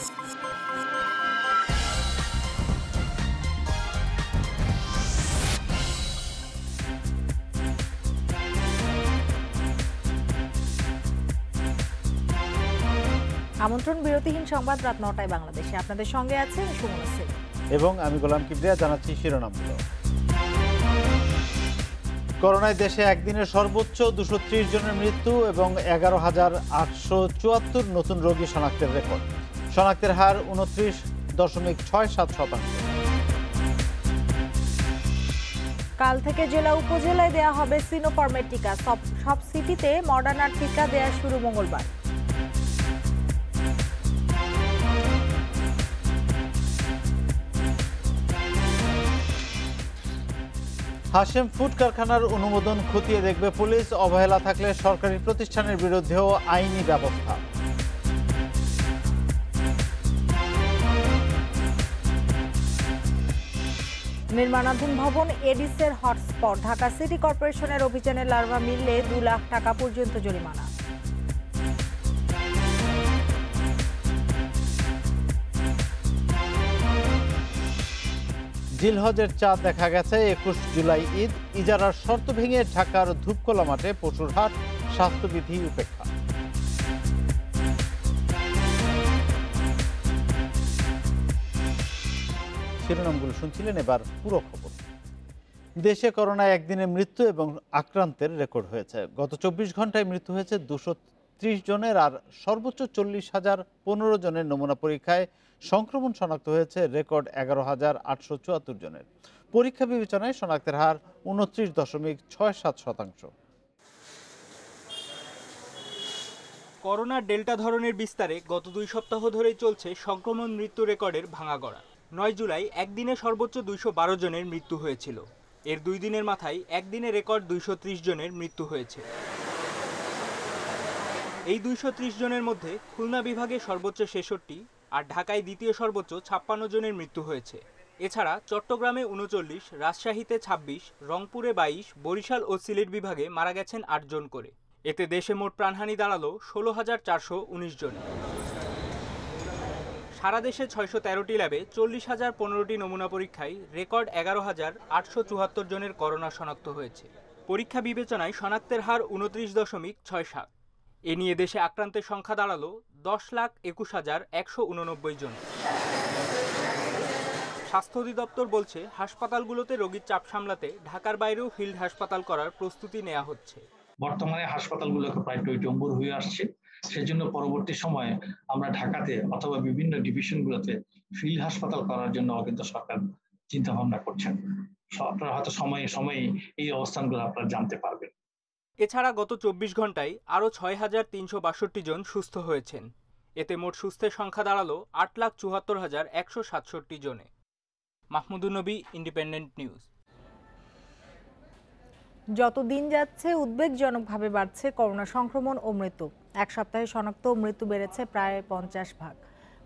আমন্ত্রণ বিরতিহীন সংবাদ রাত ৯টায় বাংলাদেশে। আপনাদের সঙ্গে আছে সুমনা সিং এবং আমি গোলাম কিবরিয়া। জানাচ্ছি শিরোনামগুলো। করোনায় দেশে একদিনে সর্বোচ্চ ২৩০ জনের মৃত্যু এবং ১১,৮৭৪ নতুন রোগী শনাক্তের রেকর্ড। শনাক্তের হার ২৯.৬৭%। কাল থেকে জেলা উপজেলায় দেয়া হবে সিনোফার্মের টিকা। সব সিটিতে মডার্নার টিকা দেয়া শুরু মঙ্গলবার। হাশেম ফুড কারখানার অনুমোদন খতিয়ে দেখবে পুলিশ। অবহেলা থাকলে সরকারি প্রতিষ্ঠানের বিরুদ্ধেও আইনি ব্যবস্থা। নির্মাণাধীন ভবন এডিসের হটস্পট। ঢাকা সিটি কর্পোরেশনের অভিযানে লার্ভা মিললে ২ লাখ টাকা পর্যন্ত জরিমানা। জিলহজের চাঁদ দেখা গেছে। ২১ জুলাই ঈদ। ইজারার শর্ত ভেঙে ঢাকার ধূপকলা মাঠে পশুর হাট, স্বাস্থ্যবিধি উপেক্ষা। শিরোনামগুলো শুনছিলেন, এবার পুরো খবর। দেশে করোনায় একদিনে মৃত্যু এবং আক্রান্তের রেকর্ড হয়েছে। গত ২৪ ঘন্টায় মৃত্যু হয়েছে ২৩০ জনের, আর সর্বোচ্চ ৪০,০১৫ জনের নমুনা পরীক্ষায় সংক্রমণ শনাক্ত হয়েছে রেকর্ড ১১,৮৭৪ জনের। পরীক্ষা বিবেচনায় শনাক্তের হার ২৯.৬৭%। করোনার ডেল্টা ধরনের বিস্তারে গত ২ সপ্তাহ ধরেই চলছে সংক্রমণ মৃত্যু রেকর্ডের ভাঙাগড়া। ৯ জুলাই একদিনে সর্বোচ্চ ২১২ জনের মৃত্যু হয়েছিল। এর ২ দিনের মাথায় একদিনে রেকর্ড ২৩০ জনের মৃত্যু হয়েছে। এই ২৩০ জনের মধ্যে খুলনা বিভাগে সর্বোচ্চ ৬৬ আর ঢাকায় দ্বিতীয় সর্বোচ্চ ৫৬ জনের মৃত্যু হয়েছে। এছাড়া চট্টগ্রামে ৩৯, রাজশাহীতে ২৬, রংপুরে ২২, বরিশাল ও সিলেট বিভাগে মারা গেছেন ৮ জন করে। এতে দেশে মোট প্রাণহানি দাঁড়ালো ১৬,৪১৯ জন। সারা দেশে ৬১৩টি ল্যাবে ৪০,০১৫টি নমুনা পরীক্ষায় রেকর্ড ১১,৮৭৪ জনের করোনা শনাক্ত হয়েছে। পরীক্ষা বিবেচনায় শনাক্তের হার ২৯.৬৭। এ নিয়ে দেশে আক্রান্তের সংখ্যা দাঁড়ালো ১০,২১,১৮৯ জন। স্বাস্থ্য অধিদপ্তর বলছে, হাসপাতালগুলোতে রোগীর চাপ সামলাতে ঢাকার বাইরেও ফিল্ড হাসপাতাল করার প্রস্তুতি নেওয়া হচ্ছে। বর্তমানে হাসপাতালগুলোকে প্রায় টইটম্বুর হয়ে আসছে। সেজন্য পরবর্তী সময়ে আমরা ঢাকাতে অথবা বিভিন্ন ডিভিশনগুলোতে ফিল্ড হাসপাতাল করার জন্য কিন্তু সরকার চিন্তা ভাবনা করছেন। আপনারা হয়তো সময়ে এই অবস্থানগুলো আপনারা জানতে পারবেন। এছাড়া গত ২৪ ঘন্টায় আরও ৬,৩৬২ জন সুস্থ হয়েছেন। এতে মোট সুস্থের সংখ্যা দাঁড়ালো ৮,৭৪,১৬৭ জনে। মাহমুদুন নবী, ইন্ডিপেন্ডেন্ট নিউজ। যত দিন যাচ্ছে উদ্বেগজনকভাবে বাড়ছে করোনা সংক্রমণ ও মৃত্যু। এক সপ্তাহে শনাক্ত মৃত্যু বেড়েছে প্রায় ৫০ ভাগ।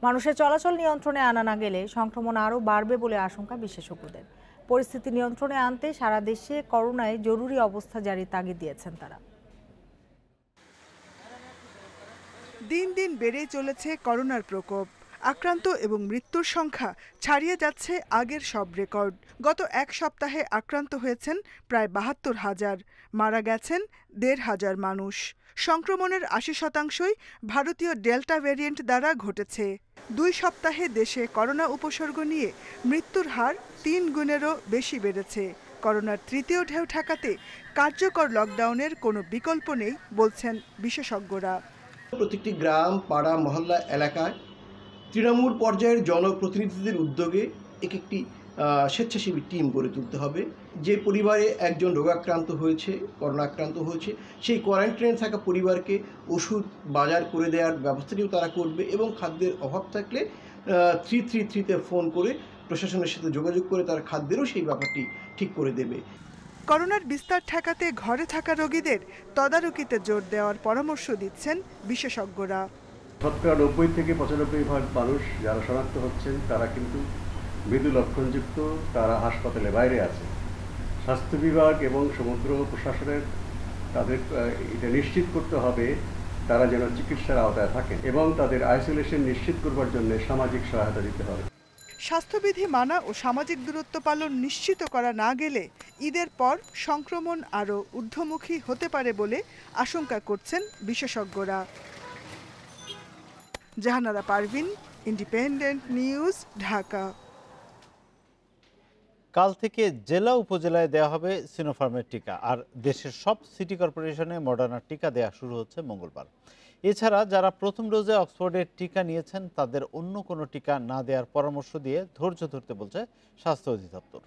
মানুষের চলাচল নিয়ন্ত্রণে আনা না গেলে সংক্রমণ আরও বাড়বে বলে আশঙ্কা বিশেষজ্ঞদের। পরিস্থিতি নিয়ন্ত্রণে আনতে সারা দেশে করোনায় জরুরি অবস্থা জারির তাগিদ দিয়েছেন তারা। দিন দিন বেড়েই চলেছে করোনার প্রকোপ। আক্রান্ত এবং মৃত্যুর সংখ্যা ছাড়িয়ে যাচ্ছে আগের সব রেকর্ড। গত এক সপ্তাহে আক্রান্ত হয়েছেন প্রায় ৭২,০০০, মারা গেছেন ১৫০০ মানুষ। সংক্রমণের ৮০% ভারতীয় ডেল্টা ভ্যারিয়েন্ট দ্বারা ঘটেছে। ২ সপ্তাহে দেশে করোনা উপসর্গ নিয়ে মৃত্যুর হার ৩ গুণেরও বেশি বেড়েছে। করোনার তৃতীয় ঢেউ ঠেকাতে কার্যকর লকডাউনের কোনো বিকল্প নেই বলছেন বিশেষজ্ঞরা। প্রতিটি গ্রাম, পাড়া, মহল্লা এলাকায় তৃণমূল পর্যায়ের জনপ্রতিনিধিদের উদ্যোগে একটি স্বেচ্ছাসেবী টিম গড়ে তুলতে হবে। যে পরিবারে একজন রোগাক্রান্ত হয়েছে, করোনা আক্রান্ত হয়েছে, সেই কোয়ারেন্টাইনে থাকা পরিবারকে ওষুধ বাজার করে দেওয়ার ব্যবস্থাটিও তারা করবে এবং খাদ্যের অভাব থাকলে 333-তে ফোন করে প্রশাসনের সাথে যোগাযোগ করে তার খাদ্যেরও সেই ব্যাপারটি ঠিক করে দেবে। করোনার বিস্তার ঠেকাতে ঘরে থাকা রোগীদের তদারকিতে জোর দেওয়ার পরামর্শ দিচ্ছেন বিশেষজ্ঞরা। শতকরা ৯০ থেকে ৯৫% মানুষ যারা শনাক্ত হচ্ছেন তারা কিন্তু মৃদু লক্ষণযুক্ত, তারা হাসপাতালে বাইরে আছে। স্বাস্থ্য বিভাগ এবং সমগ্র প্রশাসনের তাদের এটা নিশ্চিত করতে হবে তারা যেন চিকিৎসার আওতায় থাকেন এবং তাদের আইসোলেশন নিশ্চিত করবার জন্য সামাজিক সহায়তা দিতে হবে। স্বাস্থ্যবিধি মানা ও সামাজিক দূরত্ব পালন নিশ্চিত করা না গেলে ঈদের পর সংক্রমণ আরও ঊর্ধ্বমুখী হতে পারে বলে আশঙ্কা করছেন বিশেষজ্ঞরা। Jahanara Parvin, independent news, Dhaka. কাল থেকে জেলা উপজেলায় দেওয়া হবে সিনোফার্মের টিকা, আর দেশের সব সিটি কর্পোরেশনে মডার্নার টিকা দেওয়া শুরু হচ্ছে মঙ্গলবার। এছাড়া যারা প্রথম ডোজে অক্সফোর্ডের টিকা নিয়েছেন তাদের অন্য কোনো টিকা না দেওয়ার পরামর্শ দিয়ে ধৈর্য ধরতে বলছে স্বাস্থ্য অধিদপ্তর।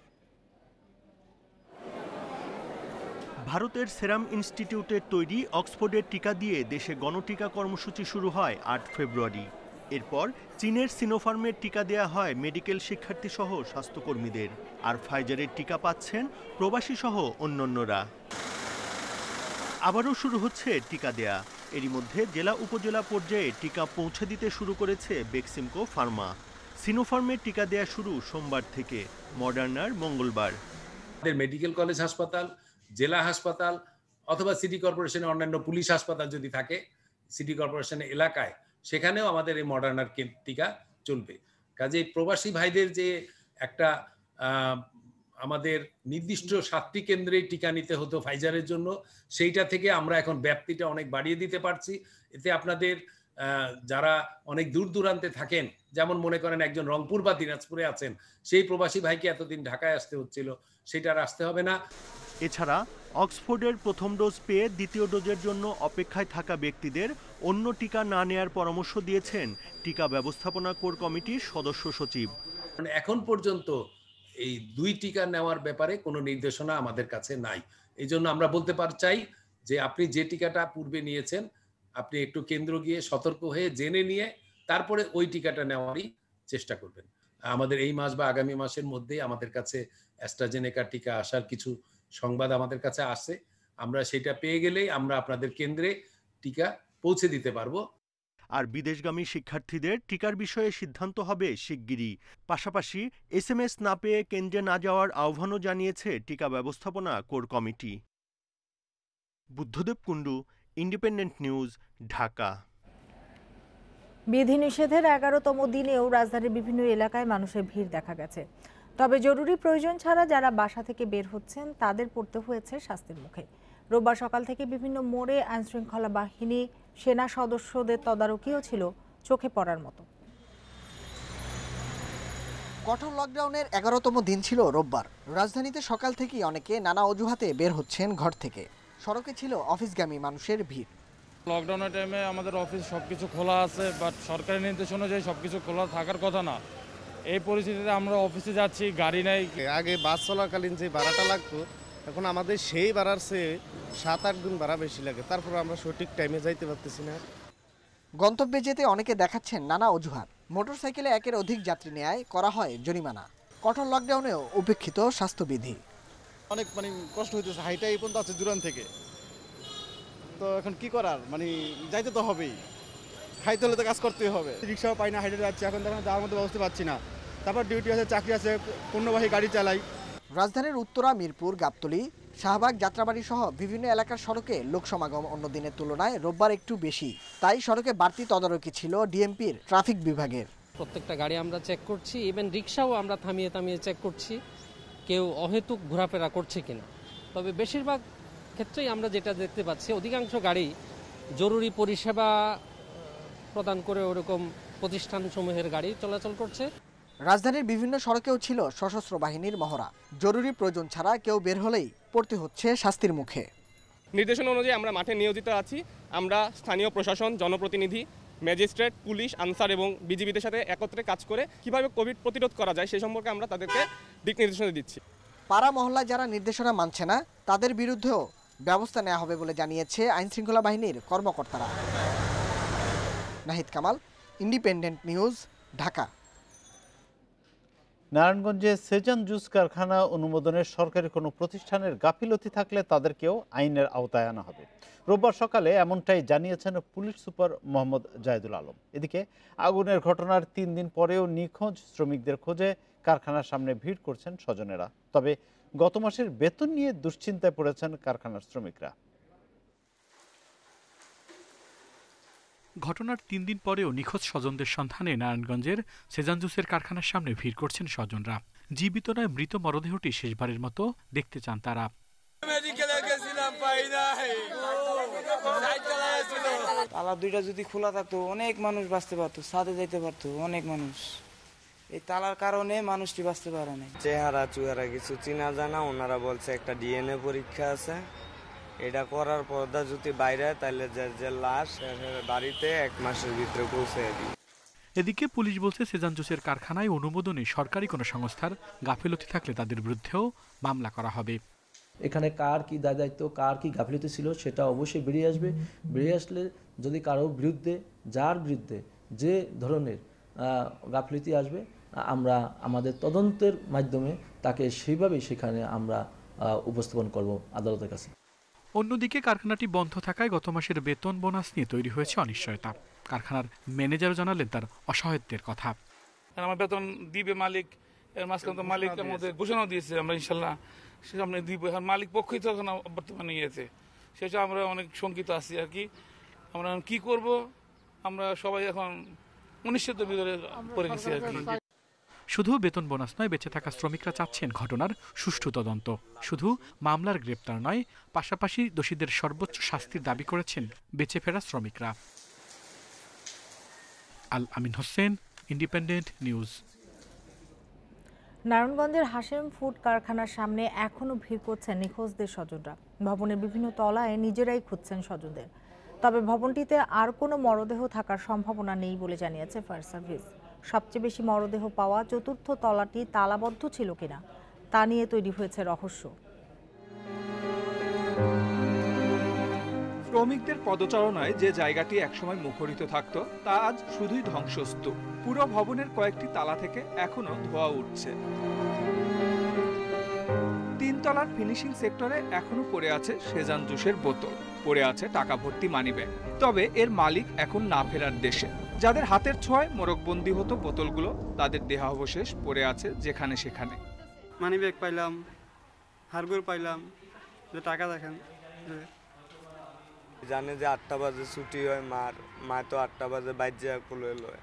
ভারতের সেরাম ইনস্টিটিউটের তৈরি অক্সফোর্ডের টিকা দিয়ে দেশে গণটিকা কর্মসূচি শুরু হয় ৮ ফেব্রুয়ারি। এরপর চীনের সিনোফার্মের টিকা দেয়া হয় মেডিকেল শিক্ষার্থী সহ স্বাস্থ্যকর্মীদের, আর ফাইজারের টিকা পাচ্ছেন প্রবাসী সহ অন্যান্যরা। আবারও শুরু হচ্ছে টিকা দেয়া। এরই মধ্যে জেলা উপজেলা পর্যায়ে টিকা পৌঁছে দিতে শুরু করেছে বেক্সিমকো ফার্মা। সিনোফার্মের টিকা দেয়া শুরু সোমবার থেকে, মডার্নার মঙ্গলবার। মেডিকেল কলেজ হাসপাতাল, জেলা হাসপাতাল অথবা সিটি কর্পোরেশনের অন্যান্য পুলিশ হাসপাতাল যদি থাকে সিটি কর্পোরেশনের এলাকায়, সেখানেও আমাদের এই মডার্নার টিকা চলবে। কাজেই প্রবাসী ভাইদের যে একটা আমাদের নির্দিষ্ট 7টি কেন্দ্রে টিকা নিতে হতো ফাইজারের জন্য, সেইটা থেকে আমরা এখন ব্যাপ্তিটা অনেক বাড়িয়ে দিতে পারছি। এতে আপনাদের যারা অনেক দূর দূরান্তে থাকেন, যেমন মনে করেন একজন রংপুর বা দিনাজপুরে আছেন, সেই প্রবাসী ভাইকে এতদিন ঢাকায় আসতে হচ্ছিল, সেটা আর আসতে হবে না। এছাড়া অক্সফোর্ডের প্রথম ডোজ পেয়ে দ্বিতীয় ডোজের জন্য অপেক্ষায় থাকা ব্যক্তিদের অন্য টিকা না নেয়ার পরামর্শ দিয়েছেন টিকা ব্যবস্থাপনা কোর কমিটির সদস্য সচিব। এখন পর্যন্ত এই 2 টিকা নেওয়ার ব্যাপারে কোনো নির্দেশনা আমাদের কাছে নাই। এই জন্য আমরা বলতে চাই যে আপনি যে টিকাটা পূর্বে নিয়েছেন, আপনি একটু কেন্দ্র গিয়ে সতর্ক হয়ে জেনে নিয়ে তারপরে ওই টিকাটা নেওয়ারই চেষ্টা করবেন। আমাদের এই মাস বা আগামী মাসের মধ্যেই আমাদের কাছে অ্যাস্ট্রাজেনেকা টিকা আসার কিছু সংবাদ আমাদের কাছে আসে। আমরা সেটা পেয়ে গেলেই আমরা আপনাদের কেন্দ্রে টিকা পৌঁছে দিতে পারবো। আর বিদেশগামী শিক্ষার্থীদের টিকার বিষয়ে সিদ্ধান্ত হবে শিগগিরই। পাশাপাশি SMS না পেয়ে কেন্দ্রে না যাওয়ার আহ্বানও জানিয়েছে টিকা ব্যবস্থাপনা core committee. Buddhadeb Kundu, independent news, Dhaka. বিধিনিষেধের 11তম দিনেও রাজধানীর বিভিন্ন এলাকায় মানুষের ভিড় দেখা গেছে। তবে জরুরি প্রয়োজন ছাড়া যারা বাসা থেকে বের হচ্ছেন তাদের পড়তে হয়েছে শাস্তির মুখে। রোববার সকাল থেকে বিভিন্ন মোড়ে আইনশৃঙ্খলা বাহিনী, সেনা সদস্যদের তদারকিও ছিল চোখে পড়ার মতো। কঠোর লকডাউনের 11তম দিন ছিল রোববার। রাজধানীতে সকাল থেকেই অনেকে নানা অজুহাতে বের হচ্ছেন ঘর থেকে। সড়কে ছিল অফিসগামী মানুষের ভিড়। লকডাউনের টাইমে আমাদের অফিস সবকিছু খোলা আছে, বাট সরকারি নির্দেশ অনুযায়ী সবকিছু খোলা থাকার কথা না। এই পরিস্থিতিতে আমরা অফিসে যাচ্ছি, গাড়ি নেই। আগে বাস চলাকালীন যে ভাড়াটা লাগতো, এখন আমাদের সেই ভাড়ার চেয়ে 7-8 গুণ ভাড়া বেশি লাগে। তারপর আমরা সঠিক টাইমে যাইতে পারতেছি না। গন্তব্যে যেতে অনেকে দেখাচ্ছেন নানা অজুহাত। মোটরসাইকেলে একের অধিক যাত্রী নেয় করা হয় জরিমানা। কঠোর লকডাউনেও উপেক্ষিত স্বাস্থ্যবিধি। অনেক কষ্ট হইতেছে, হাইটা এই পর্যন্ত আছে দূরান থেকে। তো এখন কি করার, যাইতে তো হবেই, খাইতে হলে তো কাজ করতেই হবে। রিক্সাও পাই না, হাইটে যাচ্ছি, এখন তখন যাওয়ার মতো ব্যবস্থা পাচ্ছি না। তারপর ডিউটি আছে, চাকরি আছে, পণ্যবাহী গাড়ি চালাই। রাজধানীর উত্তরা, মিরপুর, গাবতলী, শাহবাগ, যাত্রাবাড়ি সহ বিভিন্ন এলাকার সড়কে লোক সমাগম অন্য দিনের তুলনায় রোববার একটু বেশি। তাই সড়কে বাড়তি তদারকি ছিল ডিএমপির ট্রাফিক বিভাগের। প্রত্যেকটা গাড়ি আমরা চেক করছি, ইভেন রিক্সাও আমরা থামিয়ে চেক করছি কেউ অহেতুক ঘোরাফেরা করছে কিনা। তবে বেশিরভাগ ক্ষেত্রেই আমরা যেটা দেখতে পাচ্ছি, অধিকাংশ গাড়ি জরুরি পরিষেবা প্রদান করে ওরকম প্রতিষ্ঠানসমূহের গাড়ি চলাচল করছে। রাজধানীর বিভিন্ন সড়কেও ছিল সশস্ত্র বাহিনীর মহড়া। জরুরি প্রয়োজন ছাড়া কেউ বের হলেই পড়তে হচ্ছে শাস্তির মুখে। নির্দেশনা অনুযায়ী আমরা মাঠে নিয়োজিত আছি। আমরা স্থানীয় প্রশাসন, জনপ্রতিনিধি, ম্যাজিস্ট্রেট, পুলিশ, আনসার এবং বিজিবিদের সাথে একত্রে কাজ করে কিভাবে কোভিড প্রতিরোধ করা যায় সেই সম্পর্কে আমরা তাদেরকে দিক নির্দেশনা দিচ্ছি। পাড়া মহল্লায় যারা নির্দেশনা মানছে না তাদের বিরুদ্ধেও ব্যবস্থা নেওয়া হবে বলে জানিয়েছে আইনশৃঙ্খলা বাহিনীর কর্মকর্তারা। Nahid Kamal, independent news, Dhaka. নারায়ণগঞ্জে সেজান জুস কারখানা অনুমোদনের সরকারি কোনো প্রতিষ্ঠানের গাফিলতি থাকলে তাদেরকেও আইনের আওতায় আনা হবে। রোববার সকালে এমনটাই জানিয়েছেন পুলিশ সুপার মোহাম্মদ জাহিদুল আলম। এদিকে আগুনের ঘটনার 3 দিন পরেও নিখোঁজ শ্রমিকদের খোঁজে কারখানার সামনে ভিড় করছেন স্বজনেরা। তবে গত মাসের বেতন নিয়ে দুশ্চিন্তায় পড়েছেন কারখানার শ্রমিকরা। ঘটনার 3 দিন পরেও নিখোঁজ স্বজনদের সন্ধানে নারায়ণগঞ্জের সেজান জুসের কারখানার সামনে ভিড় করছেন স্বজনরা। জীবিত নয় মৃত মরদেহটি শেষবারের মতো দেখতে চান তারা। তালা দুইটা যদি খোলা থাকতো অনেক মানুষ বাঁচতে পারতো, ছাদে যাইতে পারতো অনেক মানুষ। এই তালার কারণে মানুষটি বাঁচতে পারে না। চেহারা চুহারা কিছু চিনা জানা, ওনারা বলছে একটা ডিএনএ পরীক্ষা আছে, এটা করার পর যদি বাইরে তাহলে যে লাশ বাড়িতে 1 মাসের ভিতরে পৌঁছে দিই। এদিকে পুলিশ বলছে সেজান জুসের কারখানায় অনুমোদনে সরকারি কোনো সংস্থার গাফিলতি থাকলে তাদের বিরুদ্ধেও মামলা করা হবে। এখানে কার কি দায়িত্ব, কার কি গাফিলতি ছিল সেটা অবশ্যই বেরিয়ে আসবে। বেরিয়ে আসলে যদি কারো বিরুদ্ধে, যার বিরুদ্ধে যে ধরনের গাফিলতি আসবে, আমরা আমাদের তদন্তের মাধ্যমে তাকে সেইভাবেই সেখানে আমরা উপস্থাপন করব আদালতের কাছে। অন্যদিকে কারখানাটি বন্ধ থাকায় গত মাসের বেতন বোনাস নিয়ে তৈরি হয়েছে অনিশ্চয়তা। কারখানার ম্যানেজার জানালেন তার অসহায়ত্বের কথা। আমার বেতন দিবে মালিক, এর মাঝখানে তো মালিক আমাদের ঘোষণাও দিয়েছে আমরা ইনশাল্লাহ সে সামনে দিব। মালিক পক্ষই তো এখন বর্তমানে ইয়েছে, সেটা আমরা অনেক শঙ্কিত আছি আর কি। আমরা কি করব, আমরা সবাই এখন অনিশ্চয়তার ভিতরে পড়ে গেছি আর কি। শুধু বেতন বোনাস নয়, বেঁচে থাকা শ্রমিকরা চাচ্ছেন ঘটনার সুষ্ঠু তদন্ত। শুধু মামলার গ্রেপ্তার নয়, পাশাপাশি দোষীদের সর্বোচ্চ শাস্তির দাবি করেছেন বেঁচে ফেরা শ্রমিকরা। আল আমিন হোসেন, ইন্ডিপেন্ডেন্ট নিউজ। নারায়ণগঞ্জের হাশেম ফুড কারখানার সামনে এখনও ভিড় করছেন নিখোঁজদের স্বজনরা। ভবনের বিভিন্ন তলায় নিজেরাই খুঁজছেন স্বজনদের। তবে ভবনটিতে আর কোনো মরদেহ থাকার সম্ভাবনা নেই বলে জানিয়েছে ফায়ার সার্ভিস। সবচেয়ে বেশি মরদেহ পাওয়া ৪র্থ তলাটি তালাবদ্ধ ছিল কিনা তা নিয়ে তৈরি হয়েছে রহস্য। শ্রমিকদের পদচারণায় যে জায়গাটি একসময় মুখরিত থাকত তা আজ শুধুই ধ্বংসস্তূপ। পুরো ভবনের কয়েকটি তালা থেকে এখনো ধোঁয়া উঠছে। 3 তলার ফিনিশিং সেক্টরে এখনো পড়ে আছে সেজান জুসের বোতল, পড়ে আছে টাকা ভর্তি মানিব্যাগ। তবে এর মালিক এখন না ফেরার দেশে। যাদের হাতের ছোঁয়ায় মোড়কবন্দি হতো বোতলগুলো, তাদের দেহাবশেষ পড়ে আছে যেখানে সেখানে। মানিব্যাগ পাইলাম, হারগুর পাইলাম, টাকা দেখেন। জানে যে 8টা বাজে ছুটি হয় মা তো 8টা বাজে বাইরে কোলে লয়।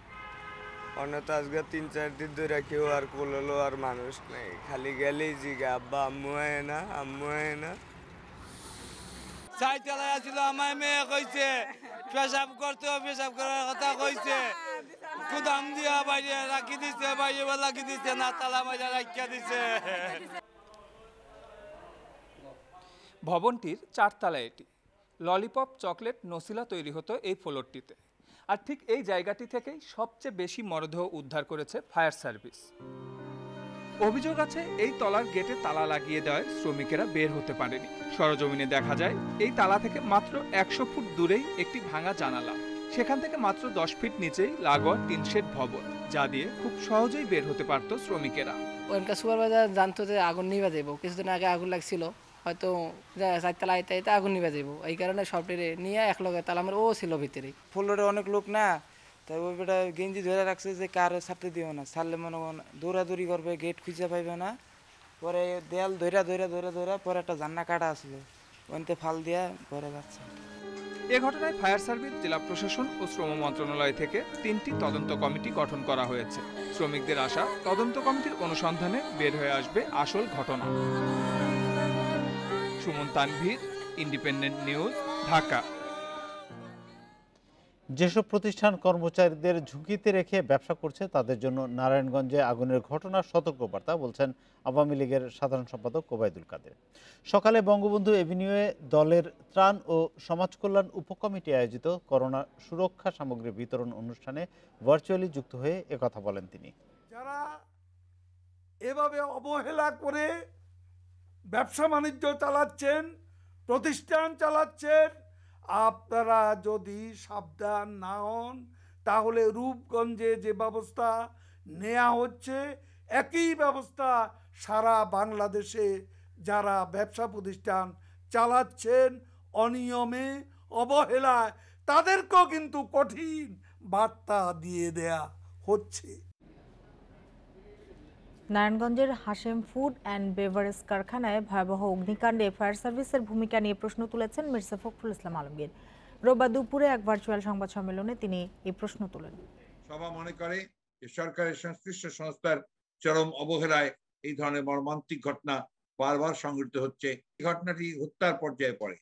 অনেক তো আজকে 3-4 দিন ধরে কেউ আর কোলে লো আর মানুষ নেই, খালি গেলেই জিগা আব্বা আম্মু হয় না, আম্মু হয় না। সাইকেলায় আসছিল, আমার মেয়ে কইছে পেশাব করতে, পেশাব করার কথা কইছে, কুদাম দিয়া বাইরে রাখি দিছে, বাইরে রাখি দিছে না, তালা বাইরে রাখিয়া দিছে। ভবনটির 4 তলা এটি। ললিপপ, চকলেট, নসিলা তৈরি হতো এই ফ্লোরটিতে। আর ঠিক এই জায়গাটি থেকেই সবচেয়ে বেশি মরদেহ উদ্ধার করেছে ফায়ার সার্ভিস। অভিযোগ আছে এই তলার গেটে তালা লাগিয়ে দেওয়ায় শ্রমিকেরা বের হতে পারেনি। সরজমিনে দেখা যায় এই তালা থেকে মাত্র 100 ফুট দূরেই একটি ভাঙা জানালা, সেখান থেকে মাত্র 10 ফিট নিচেই লাগোয়া 3 শেড ভবন, যা দিয়ে খুব সহজেই বের হতে পারত শ্রমিকেরা। ওখানকার সুপারভাইজার জানতো যে আগুন নিভে যাবো, কিছুদিন আগে আগুন লাগছিল, হয়তো 4 তলা আইতে আগুন নিভে যাবো, এই কারণে সবটিরে নিয়ে এক লগে তালা আমার ও ছিল ভিতরে। ফ্লোরে অনেক লোক না, তাই ওই বেটা গেঞ্জি ধরে রাখছে যে কার ছাড়তে দিও না, ছাড়লে মনে করেন দৌড়াদৌড়ি করবে, গেট খুঁজে পাইবে না। পরে দেয়াল ধরে পরে একটা জান্না কাটা আসলো, ওইতে ফাল দিয়া পরে যাচ্ছে। এ ঘটনায় ফায়ার সার্ভিস, জেলা প্রশাসন ও শ্রম মন্ত্রণালয় থেকে 3টি তদন্ত কমিটি গঠন করা হয়েছে। শ্রমিকদের আশা, তদন্ত কমিটির অনুসন্ধানে বের হয়ে আসবে আসল ঘটনা। Suman Tanvir, independent news, Dhaka. যেসব প্রতিষ্ঠান কর্মচারীদের ঝুঁকিতে রেখে ব্যবসা করছে তাদের জন্য নারায়ণগঞ্জে আগুনের ঘটনার সতর্কবার্তা বলছেন আওয়ামী লীগের সাধারণ সম্পাদক ওবায়দুল কাদের। সকালে বঙ্গবন্ধু এভিনিউয়ে দলের ত্রাণ ও সমাজ কল্যাণ উপকমিটি আয়োজিত করোনা সুরক্ষা সামগ্রী বিতরণ অনুষ্ঠানে ভার্চুয়ালি যুক্ত হয়ে একথা বলেন তিনি। যারা এভাবে অবহেলা করে ব্যবসা বাণিজ্য চালাচ্ছেন, প্রতিষ্ঠান চালাচ্ছেন, আপনারা যদি সাবধান না হন তাহলে রূপগঞ্জে যে ব্যবস্থা নেওয়া হচ্ছে একই ব্যবস্থা সারা বাংলাদেশে যারা ব্যবসা প্রতিষ্ঠান চালাচ্ছেন অনিয়মে, অবহেলায়, তাদেরকেও কিন্তু কঠিন বার্তা দিয়ে দেয়া হচ্ছে। নারায়ণগঞ্জের হাশেম ফুড অ্যান্ড বেভারেজ কারখানায় ভয়াবহ অগ্নিকাণ্ডে ফায়ার সার্ভিসের ভূমিকা নিয়ে প্রশ্ন তুলেছেন মির্জা ফখরুল ইসলাম আলমগীর। রোববার দুপুরে এক ভার্চুয়াল সংবাদ সম্মেলনে তিনি এই প্রশ্ন তোলেন। সভা মনে করে যে সরকারের সংশ্লিষ্ট সংস্থার চরম অবহেলায় এই ধরনের মর্মান্তিক ঘটনা বারবার সংঘটিত হচ্ছে। এই ঘটনাটি হত্যার পর্যায়ে পড়ে।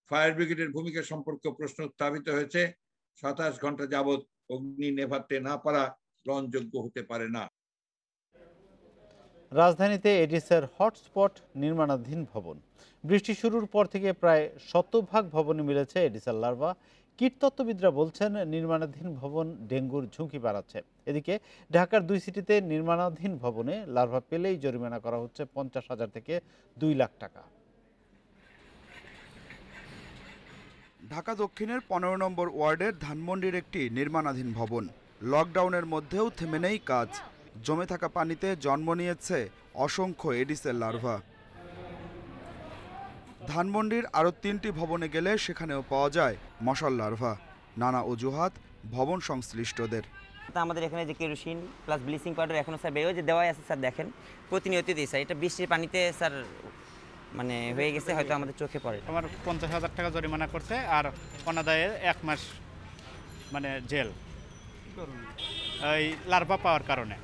ফায়ার ব্রিগেডের ভূমিকা সম্পর্কে প্রশ্ন উত্থাপিত হয়েছে। 27 ঘন্টা যাবৎ অগ্নি নেভাতে না পারা গ্রহণযোগ্য হতে পারে না। রাজধানীতে এডিসের হটস্পট নির্মাণাধীন ভবন। বৃষ্টি শুরুর পর থেকে প্রায় 100% ভবনে মিলেছে এডিসের লার্ভা। কীটতত্ত্ববিদরা বলছেন নির্মাণাধীন ভবন ডেঙ্গুর ঝুঁকি বাড়াচ্ছে। এদিকে ঢাকার 2 সিটিতে নির্মাণাধীন ভবনে লার্ভা পেলেই জরিমানা করা হচ্ছে 50,000 থেকে 2 লাখ টাকা। ঢাকা দক্ষিণের 15 নম্বর ওয়ার্ডের ধানমন্ডির একটি নির্মাণাধীন ভবন। লকডাউনের মধ্যেও থেমে নেই কাজ। জমে থাকা পানিতে জন্ম নিয়েছে অসংখ্য এডিসের লার্ভা। ধানমন্ডির আরও 3টি ভবনে গেলে সেখানেও পাওয়া যায় মশার লার্ভা। নানা অজুহাত ভবন সংশ্লিষ্টদের। আমাদের এখানে যে কেরোসিন প্লাস ব্লিচিং পাউডার এখনো স্যার বেরোয় যে দেওয়াই আছে স্যার, দেখেন প্রতিনিয়ত দিই স্যার। এটা বৃষ্টির পানিতে স্যার মানে হয়ে গেছে, হয়তো আমাদের চোখে পড়ে। আমার 50,000 টাকা জরিমানা করছে আর অনাদায়ে 1 মাস মানে জেল এই লার্ভা পাওয়ার কারণে।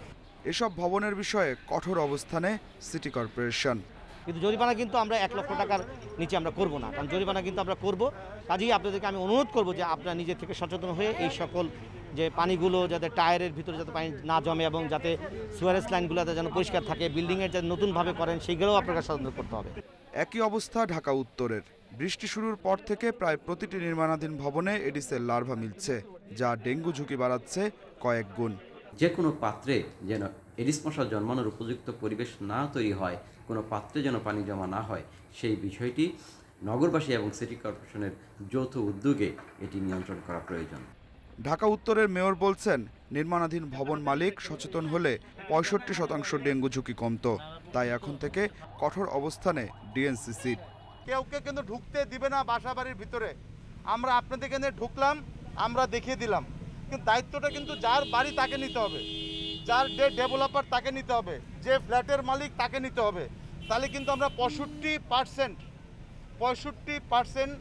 এসব ভবনের বিষয়ে কঠোর অবস্থানে সিটি কর্পোরেশন। কিন্তু জরিমানা কিন্তু আমরা 1 লক্ষ টাকার নিচে আমরা করব না, কারণ জরিমানা কিন্তু আমরা করব। কাজেই আপনাদেরকে আমি অনুরোধ করব যে আপনারা নিজে থেকে সচেতন হয়ে এই সকল যে পানিগুলো যাতে টায়ারের ভিতরে যাতে পানি না জমে এবং যাতে সুয়ারেজ লাইনগুলোতে যেন পরিষ্কার থাকে, বিল্ডিংয়ের যাতে নতুনভাবে করেন সেইগুলোও আপনাকে সচেতন করতে হবে। একই অবস্থা ঢাকা উত্তরের। বৃষ্টি শুরুর পর থেকে প্রায় প্রতিটি নির্মাণাধীন ভবনে এডিসের লার্ভা মিলছে, যা ডেঙ্গু ঝুঁকি বাড়াচ্ছে কয়েক গুণ। যে কোনো পাত্রে যেন এডিস মশা জন্মানোর উপযুক্ত পরিবেশ না তৈরি হয়, কোনো পাত্রে যেন পানি জমা না হয়, সেই বিষয়টি নগরবাসী এবং সিটি কর্পোরেশনের যৌথ উদ্যোগে এটি নিয়ন্ত্রণ করা প্রয়োজন। ঢাকা উত্তরের মেয়র বলছেন, নির্মাণাধীন ভবন মালিক সচেতন হলে 65% ডেঙ্গু ঝুঁকি কমতো। তাই এখন থেকে কঠোর অবস্থানে ডিএনসিসি। কেউ কিন্তু ঢুকতে দিবে না বাসা বাড়ির ভিতরে। আমরা আপনাদের এখানে ঢুকলাম, আমরা দেখিয়ে দিলাম, কিন্তু দায়িত্বটা কিন্তু যার বাড়ি তাকে নিতে হবে, যার ডেভেলপার তাকে নিতে হবে, যে ফ্ল্যাটের মালিক তাকে নিতে হবে। তাহলে কিন্তু আমরা 65%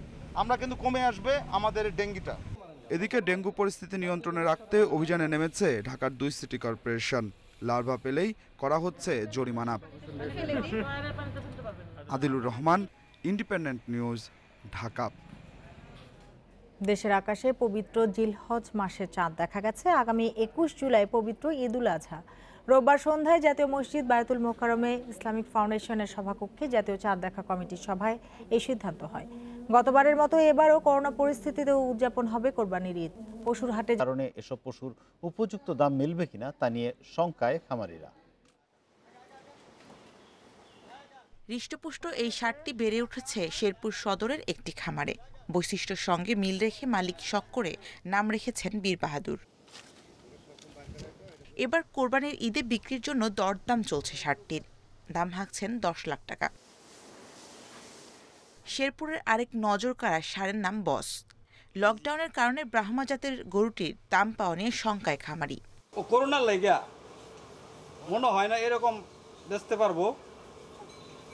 আমরা কিন্তু কমে আসবে আমাদের ডেঙ্গুটা। এদিকে ডেঙ্গু পরিস্থিতি নিয়ন্ত্রণে রাখতে অভিযানে নেমেছে ঢাকার 2 সিটি কর্পোরেশন। লার্ভা পেলেই করা হচ্ছে জরিমানা। Adilur Rahman, independent news, Dhaka. দেশের আকাশে পবিত্র জিলহজ মাসের চাঁদ দেখা গেছে। আগামী 21 জুলাই পবিত্র ঈদ উল আজহা। রোববার সন্ধ্যায় জাতীয় মসজিদ বায়তুল মোকাররমে ইসলামিক ফাউন্ডেশনের সভাকক্ষে জাতীয় চাঁদ দেখা কমিটির সভায় এই সিদ্ধান্ত হয়। গতবারের মতো এবারও করোনা পরিস্থিতিতেও উদযাপন হবে কোরবানির ঈদ। পশুর হাটে কারণে এসব পশুর উপযুক্ত দাম মিলবে কিনা তা নিয়ে শঙ্কায় খামারিরা। হৃষ্টপুষ্ট এই ষাঁড়টি বেড়ে উঠেছে শেরপুর সদরের একটি খামারে। বৈশিষ্ট্যের সঙ্গে মিল রেখে মালিক শখ করে নাম রেখেছেন বীর বাহাদুর। এবার কোরবানির ঈদে বিক্রির জন্য দরদাম চলছে ষাঁড়টির। দাম হাঁকছেন 10 লাখ টাকা। শেরপুরের আরেক নজরকাড়া ষাঁড়ের নাম বস। লকডাউনের কারণে ব্রাহ্মা জাতের গরুটির দাম পাওয়া নিয়ে শঙ্কায় খামারি। ও করোনার লাইগা মনে হয় না এরকম বেচতে পারবো,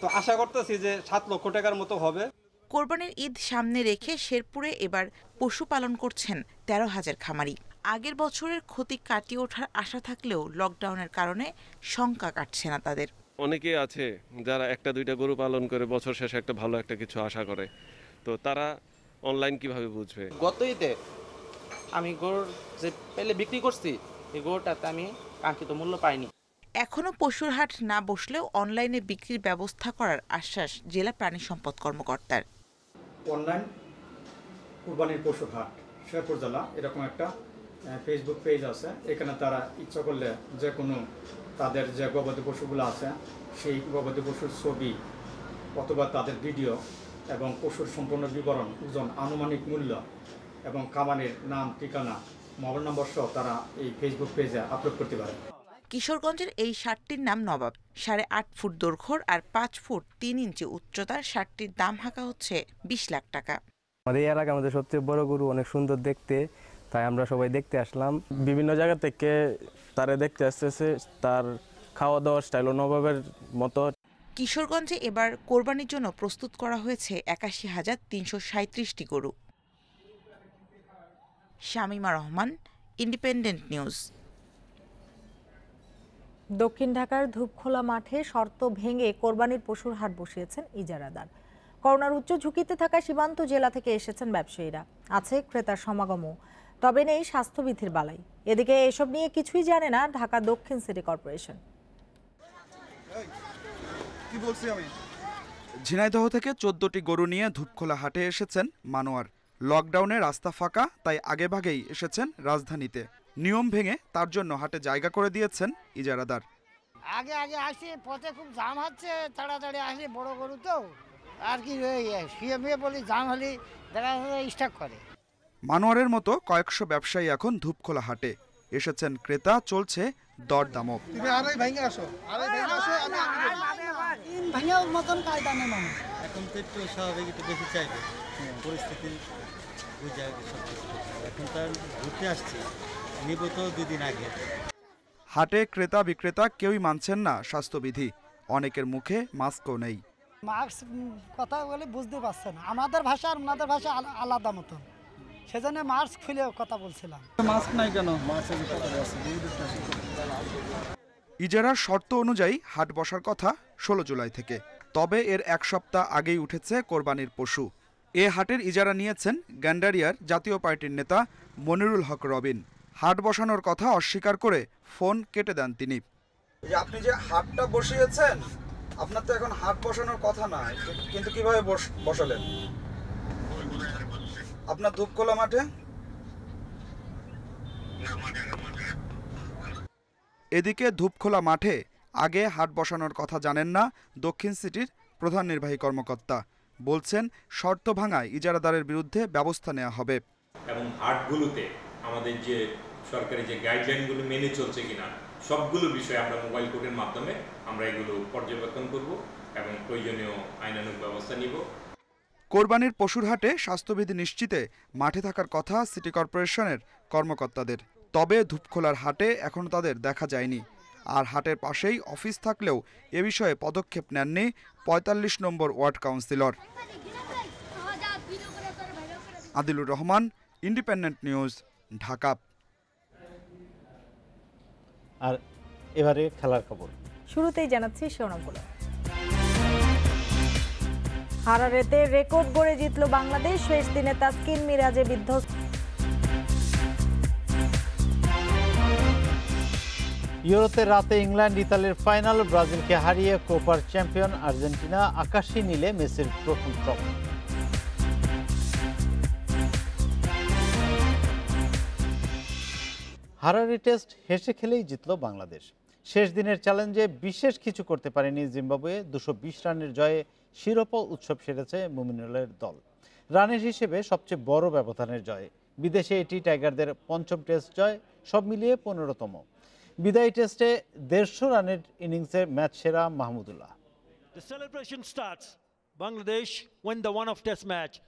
তো আশা করতেছি যে 7 লক্ষ টাকার মতো হবে। কোরবানির ঈদ সামনে রেখে শেরপুরে এবার পশুপালন করছেন 13,000 খামারি। আগের বছরের ক্ষতি কাটিয়ে ওঠার আশা থাকলেও লকডাউনের কারণে শঙ্কা কাটছে না তাদের। অনেকেই আছে যারা 1-2টা গরু পালন করে বছর শেষে একটা ভালো একটা কিছু আশা করে, তো তারা অনলাইন কিভাবে বুঝবে? গত ঈদে আমি গরুর যে পেলে বিক্রি করছি, এই গরুটাতে আমি কাঙ্ক্ষিত মূল্য পাইনি। এখনো পশুর হাট না বসলেও অনলাইনে বিক্রির ব্যবস্থা করার আশ্বাস জেলা প্রাণী সম্পদ কর্মকর্তার। অনলাইন কুরবানির পশুর হাট শেরপুর জেলা এরকম একটা ফেসবুক পেজ আছে। এখানে তারা ইচ্ছা করলে যে কোনো তাদের যে গবাদি পশুগুলো আছে সেই গবাদি পশুর ছবি অথবা তাদের ভিডিও এবং পশুর সম্পূর্ণ বিবরণ, ওজন, আনুমানিক মূল্য এবং খামারের নাম, ঠিকানা, মোবাইল নম্বর সহ তারা এই ফেসবুক পেজে আপলোড করতে পারে। কিশোরগঞ্জের এই ষাঁড়টির নাম নবাব। 8.5 ফুট দৈর্ঘ্য আর 5 ফুট 3 ইঞ্চি উচ্চতার ষাঁড়টির দাম হাঁকা হচ্ছে 20 লাখ টাকা। আমাদের এই এলাকার মধ্যে সবচেয়ে বড় গরু, অনেক সুন্দর দেখতে, তাই আমরা সবাই দেখতে আসলাম। বিভিন্ন জায়গা থেকে তারা দেখতে আসতেছে, তার খাওয়া দাওয়ার স্টাইল নবাবের মতো। কিশোরগঞ্জে এবার কোরবানির জন্য প্রস্তুত করা হয়েছে 81,337টি গরু। Shamima Rahman, independent news. দক্ষিণ ঢাকার ধূপখোলা মাঠে শর্ত ভেঙে কোরবানির পশুর হাট বসিয়েছেন ইজারাদার। করোনার উচ্চ ঝুঁকিতে থাকা সীমান্ত জেলা থেকে এসেছেন ব্যবসায়ীরা, আছে ক্রেতার সমাগমও, তবে নেই স্বাস্থ্যবিধির বালাই। এদিকে এসব নিয়ে কিছুই জানে না ঢাকা দক্ষিণ সিটি কর্পোরেশন। ঝিনাইদহ থেকে 14টি গরু নিয়ে ধূপখোলা হাটে এসেছেন মানোয়ার। লকডাউনে রাস্তা ফাঁকা, তাই আগেভাগেই এসেছেন রাজধানীতে। নিয়ম ভেঙে তার জন্য হাটে জায়গা করে দিয়েছেন ইজারাদার। আগে আসি, পথে খুব জাম হচ্ছে, তাড়াতাড়ি আসি, বড় গরু তো আর কি শুয়ে বলি জাম হলে দেখা স্টক করে। মানোয়ারের মতো কয়েকশো ব্যবসায়ী এখন ধূপখোলা হাটে এসেছেন। ক্রেতা, চলছে দরদামও। এখন তো একটু স্বাভাবিক, একটু বেশি চাইবে, পরিস্থিতি বুঝে এখন তার ঘুরতে আসছি, নিব তো 2 দিন আগে। হাটে ক্রেতা বিক্রেতা কেউই মানছেন না স্বাস্থ্যবিধি, অনেকের মুখে মাস্কও নেই। মাস্ক কথা বলে বুঝতে পারছে না, আমাদের ভাষা আর ওনাদের ভাষা আলাদা মতন, সেজন্য মাস্ক খুলে কথা বলছিলাম। মাস্ক নাই কেন? ইজারার শর্ত অনুযায়ী হাট বসার কথা 16 জুলাই থেকে, তবে এর 1 সপ্তাহ আগেই উঠেছে কোরবানির পশু। এ হাটের ইজারা নিয়েছেন গ্যান্ডারিয়ার জাতীয় পার্টির নেতা মনিরুল হক রবিন। হাট বসানোর কথা অস্বীকার করে ফোন কেটে দেন তিনি। আপনি যে হাটটা বসিয়েছেন, আপনার তো এখন হাট বসানোর কথা না, কিন্তু কিভাবে বসালেন আপনার ধূপখোলা মাঠে? এদিকে ধূপখোলা মাঠে আগে হাট বসানোর কথা জানেন না দক্ষিণ সিটির প্রধান নির্বাহী কর্মকর্তা। বলছেন শর্ত ভাঙায় ইজারাদারের বিরুদ্ধে ব্যবস্থা নেওয়া হবে। এবং হাটগুলোতে আমাদের যে সরকারি যে গাইডলাইনগুলো মেনে চলছে কিনা সবগুলো বিষয়ে আমরা মোবাইল কোর্টের মাধ্যমে আমরা এগুলো পর্যবেক্ষণ করব এবং প্রয়োজনীয় আইনানুগ ব্যবস্থা নিব। কোরবানির পশুর হাটে স্বাস্থ্যবিধি নিশ্চিতে মাঠে থাকার কথা সিটি কর্পোরেশনের কর্মকর্তাদের, তবে ধূপখোলার হাটে এখনও তাদের দেখা যায়নি। আর হাটের পাশেই অফিস থাকলেও এ বিষয়ে পদক্ষেপ নেননি 45 নম্বর ward councillor. Adilur Rahman, independent news, Dhaka. আর এবারে খেলার খবর। শুরুতেই জানাচ্ছি শিরোনামগুলো। হারারেতে রেকর্ড গড়ে জিতল বাংলাদেশ, শেষ দিনে তাসকিন মিরাজে বিধ্বস্ত। ইউরোতে রাতে ইংল্যান্ড ইতালির ফাইনাল, ব্রাজিলকে হারিয়ে কোপার চ্যাম্পিয়ন আর্জেন্টিনা, আকাশী নীলে মেসির প্রথম ট্রফি। হারারি টেস্ট হেসে খেলেই জিতল বাংলাদেশ। শেষ দিনের চ্যালেঞ্জে বিশেষ কিছু করতে পারেনি জিম্বাবুয়ে। 220 রানের জয়ে শিরোপা উৎসব সেরেছে মুমিনুলের দল। রানের হিসেবে সবচেয়ে বড় ব্যবধানের জয়। বিদেশে এটি টাইগারদের 5ম টেস্ট জয়, সব মিলিয়ে 15তম। বিদায়ী টেস্টে 150 রানের ইনিংসে ম্যাচ সেরা মাহমুদুল্লাহ।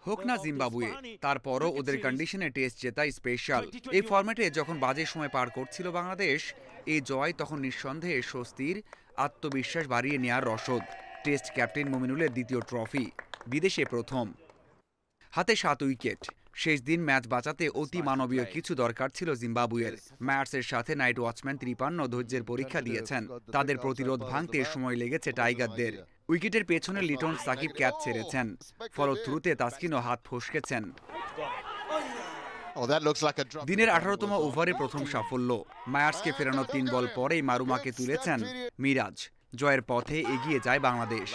হোক না জিম্বাবুয়ে, তারপরও ওদের কন্ডিশনে টেস্ট জেতা স্পেশাল। এই ফরম্যাটে যখন বাজে সময় পার করছিল বাংলাদেশ, এই জয় তখন নিঃসন্দেহে স্বস্তির, আত্মবিশ্বাস বাড়িয়ে নেয়ার রসদ। টেস্ট ক্যাপ্টেন মুমিনুলের দ্বিতীয় ট্রফি, বিদেশে প্রথম। হাতে 7 উইকেট। শেষ দিন ম্যাচ বাঁচাতে অতি মানবীয় কিছু দরকার ছিল জিম্বাবুয়ের। ম্যাটসের সাথে নাইট ওয়াচম্যান 53 ধৈর্যের পরীক্ষা দিয়েছেন। তাদের প্রতিরোধ ভাঙতে সময় লেগেছে টাইগারদের। উইকেটের পেছনে লিটন সাকিব ক্যাচ ছেড়েছেন, ফলশ্রুতিতে তাসকিনও হাত ফসকেছেন। দিনের 18তম ওভারে প্রথম সাফল্য। মায়ার্সকে ফেরানোর 3 বল পরেই মারুমাকে তুলেছেন মিরাজ। জয়ের পথে এগিয়ে যায় বাংলাদেশ।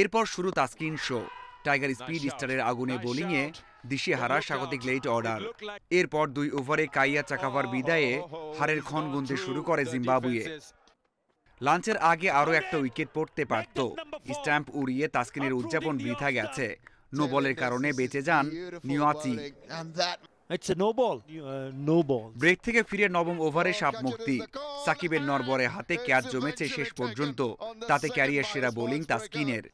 এরপর শুরু তাসকিন শো। টাইগার স্পিড স্টারের আগুনে বোলিংয়ে দিশেহারা স্বাগতিক লেট অর্ডার। এরপর 2 ওভারে কাইয়া চাকাভার বিদায়ে হারের ক্ষণ গুনতে শুরু করে জিম্বাবুয়ে। লাঞ্চের আগে আরও একটা উইকেট পড়তে পারত। স্ট্যাম্প উড়িয়ে তাসকিনের উদযাপন বৃথা গেছে। নো বলের কারণে বেঁচে যান নিওয়াচি। ব্রেক থেকে ফিরে 9ম ওভারে সাপ মুক্তি। সাকিবের নরবরে হাতে ক্যাচ জমেছে শেষ পর্যন্ত, তাতে ক্যারিয়ার সেরা বোলিং তাসকিনের।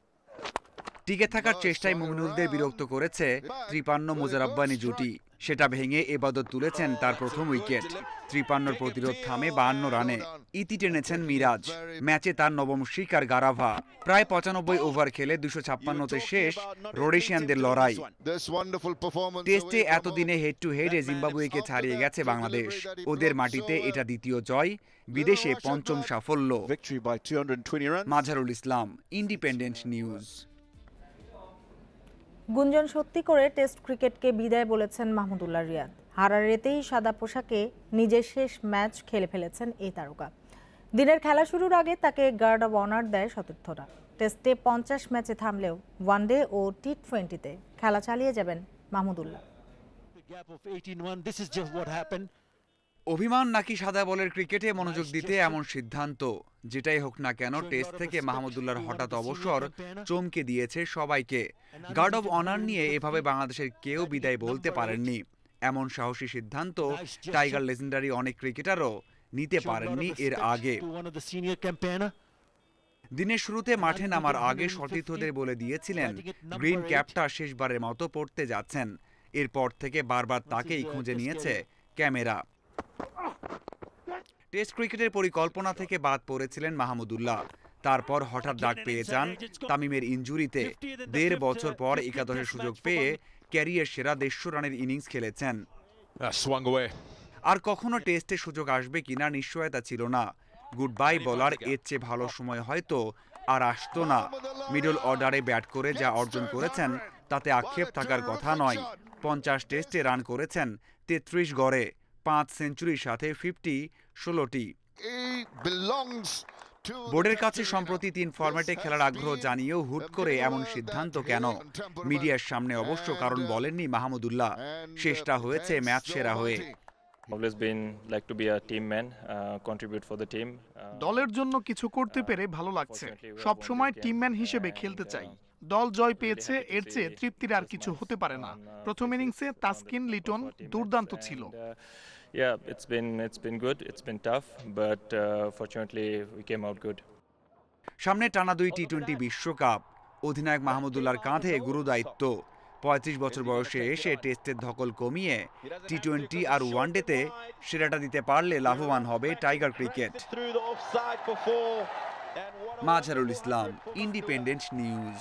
টিকে থাকার চেষ্টায় মুমিনুলদের বিরক্ত করেছে 53 মুজারাব্বানি জুটি। সেটা ভেঙে এবাদত তুলেছেন তার প্রথম উইকেট। 53 প্রতিরোধ থামে 52 রানে। ইতি টেনেছেন মিরাজ। ম্যাচে তার নবম শিকার গারাভা। প্রায় 95 ওভার খেলে 256তে শেষ রোডেশিয়ানদের লড়াই। টেস্টে এতদিনে হেড টু হেডে জিম্বাবুয়েকে ছাড়িয়ে গেছে বাংলাদেশ। ওদের মাটিতে এটা দ্বিতীয় জয়, বিদেশে পঞ্চম সাফল্য। মাঝারুল ইসলাম, ইন্ডিপেন্ডেন্ট নিউজ। গুঞ্জন সত্যি করে টেস্ট ক্রিকেটকে বিদায় বলেছেন মাহমুদুল্লাহ রিয়াদ। হারারেতেই সাদা পোশাকে নিজের শেষ ম্যাচ খেলে ফেলেছেন এই তারকা। দিনের খেলা শুরুর আগে তাকে গার্ড অব অনার দেয় সতীর্থরা। টেস্টে 50 ম্যাচে থামলেও ওয়ানডে ও টি20তে খেলা চালিয়ে যাবেন মাহমুদুল্লাহ। অভিমান নাকি সাদা বলের ক্রিকেটে মনোযোগ দিতে এমন সিদ্ধান্ত? যেটাই হোক না কেন, টেস্ট থেকে মাহমুদুল্লাহর হঠাৎ অবসর চমকে দিয়েছে সবাইকে। গার্ড অব অনার নিয়ে এভাবে বাংলাদেশের কেউ বিদায় বলতে পারেননি। এমন সাহসী সিদ্ধান্ত টাইগার লেজেন্ডারি অনেক ক্রিকেটারও নিতে পারেননি এর আগে। দিনের শুরুতে মাঠে নামার আগে সতীর্থদের বলে দিয়েছিলেন গ্রিন ক্যাপটা শেষবারের মতো পড়তে যাচ্ছেন। এরপর থেকে বারবার তাকেই খুঁজে নিয়েছে ক্যামেরা। টেস্ট ক্রিকেটের পরিকল্পনা থেকে বাদ পড়েছিলেন মাহমুদুল্লাহ। তারপর হঠাৎ ডাক পেয়ে যান তামিমের ইনজুরিতে। 1.5 বছর পর একাদশের সুযোগ পেয়ে ক্যারিয়ার সেরা 150 রানের ইনিংস খেলেছেন। আর কখনো টেস্টে সুযোগ আসবে কিনা নিশ্চয়তা ছিল না। গুড বাই বলার এর চেয়ে ভালো সময় হয়তো আর আসতো না। মিডল অর্ডারে ব্যাট করে যা অর্জন করেছেন তাতে আক্ষেপ থাকার কথা নয়। 50 টেস্টে রান করেছেন 33 গড়ে, 5 সেঞ্চুরির সাথে 16টি। বোর্ডের কাছে সম্প্রতি 3 ফরম্যাটে খেলার আগ্রহ জানিয়েও হুট করে এমন সিদ্ধান্ত কেন? মিডিয়ার সামনে অবশ্য কারণ বলেননি মাহমুদুল্লাহ। শেষটা হয়েছে ম্যাচ সেরা হয়ে। দলের জন্য কিছু করতে পেরে ভালো লাগছে। সব সময় টিমম্যান হিসেবে খেলতে চাই। দল জয় পেয়েছে, এর চেয়ে তৃপ্তির আর কিছু হতে পারে না। প্রথম ইনিংসে তাসকিন লিটন দুর্দান্ত ছিল। সামনে টানা 2 টি20 বিশ্বকাপ। অধিনায়ক মাহমুদুল্লাহর কাঁধে গুরু দায়িত্ব। 35 বছর বয়সে এসে টেস্টের ধকল কমিয়ে টি20 আর ওয়ানডেতে সেরাটা দিতে পারলে লাভবান হবে টাইগার ক্রিকেট। মাঝারুল ইসলাম, ইন্ডিপেন্ডেন্ট নিউজ।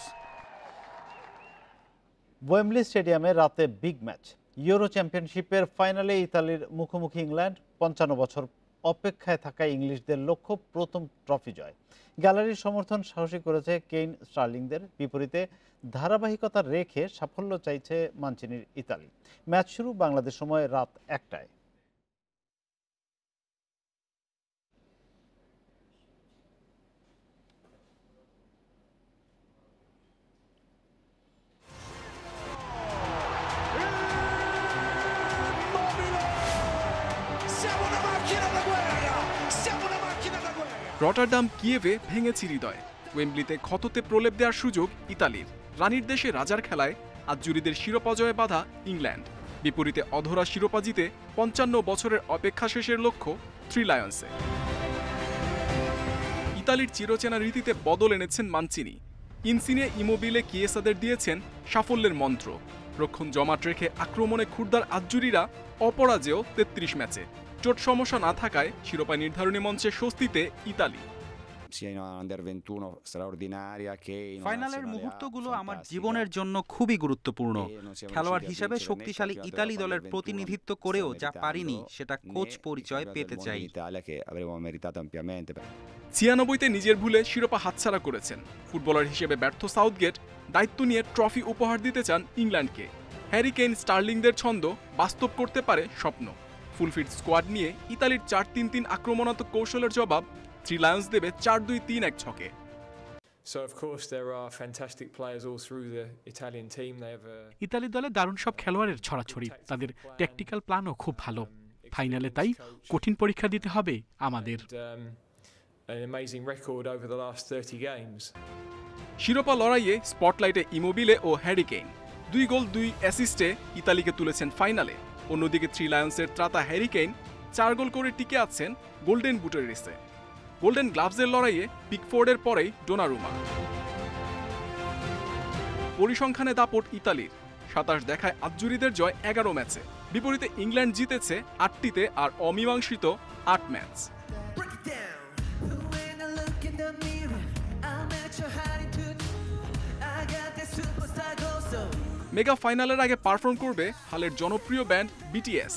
ওয়েম্বলি স্টেডিয়ামে রাতে বিগ ম্যাচ। ইউরো চ্যাম্পিয়নশিপের ফাইনালে ইতালির মুখোমুখি ইংল্যান্ড। 55 বছর অপেক্ষায় থাকা ইংলিশদের লক্ষ্য প্রথম ট্রফি জয়। গ্যালারির সমর্থন সাহসী করেছে কেইন স্টার্লিংদের। বিপরীতে ধারাবাহিকতা রেখে সাফল্য চাইছে মানচিনির ইতালি। ম্যাচ শুরু বাংলাদেশ সময় রাত 1টায়। রটারডাম কিয়েভে ভেঙেছে হৃদয়। ওয়েম্বলিতে ক্ষততে প্রলেপ দেওয়ার সুযোগ ইতালির। রানীর দেশে রাজার খেলায় আজ জুরিদের শিরোপা জয়ে বাধা ইংল্যান্ড। বিপরীতে অধরা শিরোপা জিতে 55 বছরের অপেক্ষা শেষের লক্ষ্য 3 লায়ন্সে। ইতালির চিরচেনা রীতিতে বদল এনেছেন মানচিনি। ইনসিনে ইমোবিলে কিয়েসাদের দিয়েছেন সাফল্যের মন্ত্র। রক্ষণ জমাট রেখে আক্রমণে ক্ষুরদার আজজুরিরা অপরাজেয় 33 ম্যাচে। চোট সমস্যা না থাকায় শিরোপা নির্ধারণী মঞ্চে স্বস্তিতে ইতালি। ফাইনালের মুহূর্তগুলো আমার জীবনের জন্য খুবই গুরুত্বপূর্ণ। খেলোয়াড় হিসেবে শক্তিশালী ইতালি দলের প্রতিনিধিত্ব করেও যা পারিনি সেটা কোচ পরিচয় পেতে চাই। 96তে নিজের ভুলে শিরোপা হাতছাড়া করেছেন। ফুটবলার হিসেবে ব্যর্থ সাউথগেট দায়িত্ব নিয়ে ট্রফি উপহার দিতে চান ইংল্যান্ডকে। হ্যারি কেইন স্টার্লিংদের ছন্দ বাস্তব করতে পারে স্বপ্ন। ফুলফিট স্কোয়াড নিয়ে ইতালির 4-3-3 আক্রমণাত্মক কৌশলের জবাব 3 লায়ন্স দেবে 4-2-3-1 ছকে। ইতালি দলে দারুণ সব খেলোয়াড়ের ছড়াছড়ি। তাদের ট্যাকটিক্যাল প্ল্যানও খুব ভালো। ফাইনালে তাই কঠিন পরীক্ষা দিতে হবে আমাদের। শিরোপা লড়াইয়ে স্পটলাইটে ইমোবিলে ও হ্যারি কেইন। 2 গোল 2 অ্যাসিস্টে ইতালিকে তুলেছেন ফাইনালে। অন্যদিকে 3 লায়ন্সের ত্রাতা হ্যারি কেইন 4 গোল করে টিকে আছেন গোল্ডেন বুটের রেসে। গোল্ডেন গ্লাভসের লড়াইয়ে পিকফোর্ডের পরেই ডোনারুমা। পরিসংখ্যানে দাপট ইতালির। 27 দেখায় আজজুরিদের জয় 11 ম্যাচে। বিপরীতে ইংল্যান্ড জিতেছে 8টিতে আর অমীমাংসিত 8 ম্যাচ। মেগা ফাইনালের আগে পারফর্ম করবে হালের জনপ্রিয় ব্যান্ড বিটিএস।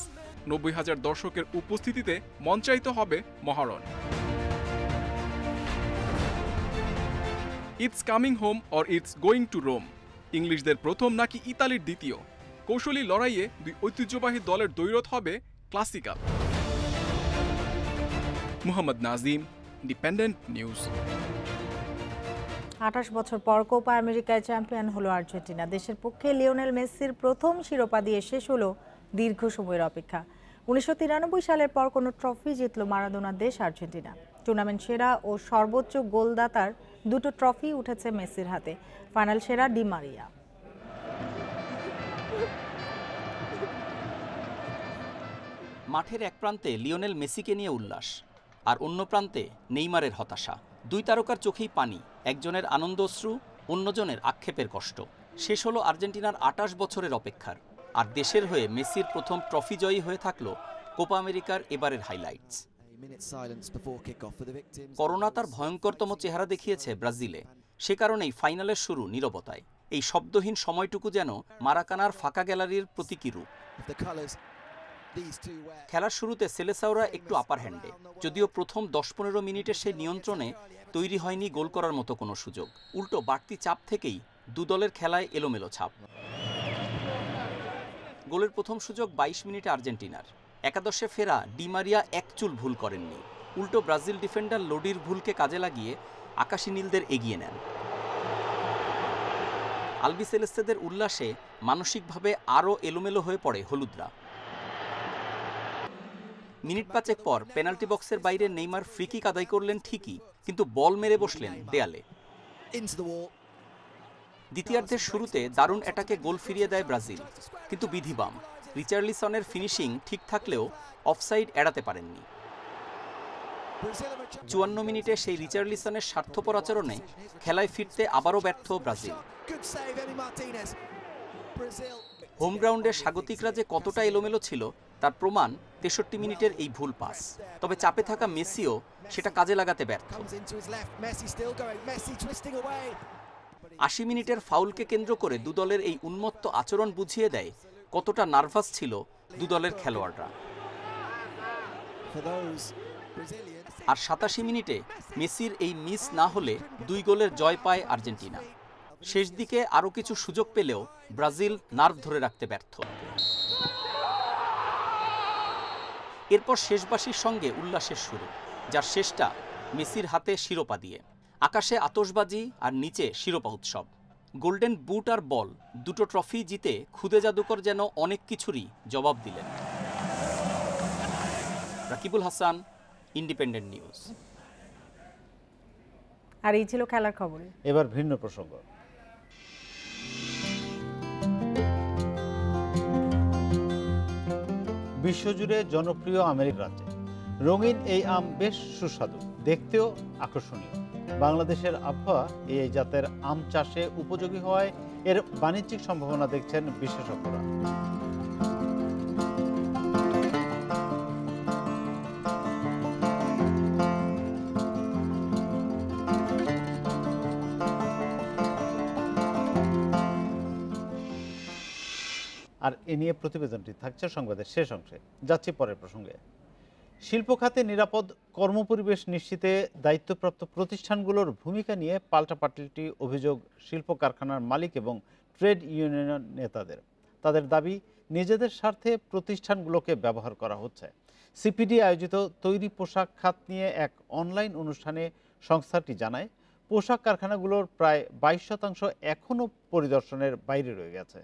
90,000 দর্শকের উপস্থিতিতে মঞ্চায়িত হবে মহারণ। It's coming home or it's going to Rome, ইংলিশদের প্রথম নাকি ইতালির দ্বিতীয়, কৌশলী লড়াইয়ে দুই ঐতিহ্যবাহী দলের দ্বৈরথ হবে classical. Muhammad Nazim, independent news. 28 বছর পর কোপা আমেরিকায় চ্যাম্পিয়ন হলো আর্জেন্টিনা। দেশের পক্ষে লিওনেল মেসির প্রথম শিরোপা দিয়ে শেষ হলো দীর্ঘ সময়ের অপেক্ষা। 1993 সালের পর কোনো ট্রফি জিতল মারাদোনার দেশ আর্জেন্টিনা। টুর্নামেন্ট সেরা ও সর্বোচ্চ গোলদাতার দুটো ট্রফি উঠেছে মেসির হাতে। ফাইনাল সেরা ডি মারিয়া। মাঠের এক প্রান্তে লিওনেল মেসিকে নিয়ে উল্লাস, আর অন্য প্রান্তে নেইমারের হতাশা। দুই তারকার চোখেই পানি, একজনের আনন্দ অশ্রু, অন্যজনের আক্ষেপের কষ্ট। শেষ হলো আর্জেন্টিনার 28 বছরের অপেক্ষার, আর দেশের হয়ে মেসির প্রথম ট্রফি জয়ী হয়ে থাকলো কোপা আমেরিকার এবারের হাইলাইটস। করোনা তার ভয়ঙ্করতম চেহারা দেখিয়েছে ব্রাজিলে, সে কারণেই ফাইনালের শুরু নীরবতায়। এই শব্দহীন সময়টুকু যেন মারাকানার ফাঁকা গ্যালারির প্রতীকী রূপ। খেলার শুরুতে সেলেসাওরা একটু আপার হ্যান্ডে, যদিও প্রথম 10-15 মিনিটের সেই নিয়ন্ত্রণে তৈরি হয়নি গোল করার মতো কোনো সুযোগ। উল্টো বাড়তি চাপ থেকেই দু দলের খেলায় এলোমেলো ছাপ। গোলের প্রথম সুযোগ 22 মিনিটে আর্জেন্টিনার। একাদশে ফেরা ডি মারিয়া এক চুল ভুল করেননি, উল্টো ব্রাজিল ডিফেন্ডার লোডির ভুলকে কাজে লাগিয়ে আকাশী নীলদের এগিয়ে নেন। আলবিসেলেস্তেদের উল্লাসে মানসিকভাবে আরও এলোমেলো হয়ে পড়ে হলুদরা। মিনিট 5 পর পেনাল্টি বক্সের বাইরে নেইমার ফ্রি কিক আদায় করলেন ঠিকই, কিন্তু বল মেরে বসলেন দেয়ালে। দ্বিতীয়ার্ধের শুরুতে দারুণ অ্যাটাকে গোল ফিরিয়ে দেয় ব্রাজিল, কিন্তু বিধিবাম। রিচার্লিসনের ফিনিশিং ঠিক থাকলেও অফসাইড এড়াতে পারেননি। 54 মিনিটে সেই রিচার্লিসনের স্বার্থপর আচরণে খেলায় ফিরতে আবারও ব্যর্থ ব্রাজিল। হোম গ্রাউন্ডে স্বাগতিকরা যে কতটা এলোমেলো ছিল তার প্রমাণ 63 মিনিটের এই ভুল পাস। তবে চাপে থাকা মেসিও সেটা কাজে লাগাতে ব্যর্থ। 80 মিনিটের ফাউলকে কেন্দ্র করে দু দলের এই উন্মত্ত আচরণ বুঝিয়ে দেয় কতটা নার্ভাস ছিল দু দলের খেলোয়াড়রা। আর 87 মিনিটে মেসির এই মিস না হলে 2 গোলের জয় পায় আর্জেন্টিনা। শেষ দিকে আরও কিছু সুযোগ পেলেও ব্রাজিল নার্ভ ধরে রাখতে ব্যর্থ। এরপর শেষবাসীর সঙ্গে উল্লাসের শুরু, যার শেষটা মেসির হাতে শিরোপা দিয়ে। আকাশে আতশবাজি আর নিচে শিরোপা উৎসব। গোল্ডেন বুট আর বল দুটো ট্রফি জিতে খুদে জাদুকর যেন অনেক কিছুরই জবাব দিলেন। Rakibul Hasan, independent news. আর এই ছিল খেলার খবর। এবার ভিন্ন প্রসঙ্গ। বিশ্বজুড়ে জনপ্রিয় আমেরিকান রাজ্যে রঙিন এই আম বেশ সুস্বাদু, দেখতেও আকর্ষণীয়। বাংলাদেশের আবহাওয়া এই জাতের আম চাষে উপযোগী হওয়ায় এর বাণিজ্যিক সম্ভাবনা দেখছেন বিশেষজ্ঞরা। আর এ নিয়ে প্রতিবেদনটি থাকছে সংবাদের শেষ অংশে। যাচ্ছি পরের প্রসঙ্গে। শিল্প খাতে নিরাপদ কর্মপরিবেশ নিশ্চিতে দায়িত্বপ্রাপ্ত প্রতিষ্ঠানগুলোর ভূমিকা নিয়ে পাল্টাপাল্টি অভিযোগ শিল্প কারখানার মালিক এবং ট্রেড ইউনিয়ন নেতাদের। তাদের দাবি, নিজেদের স্বার্থে প্রতিষ্ঠানগুলোকে ব্যবহার করা হচ্ছে। সিপিডি আয়োজিত তৈরি পোশাক খাত নিয়ে এক অনলাইন অনুষ্ঠানে সংস্থাটি জানায়, পোশাক কারখানাগুলোর প্রায় 22% এখনও পরিদর্শনের বাইরে রয়ে গেছে।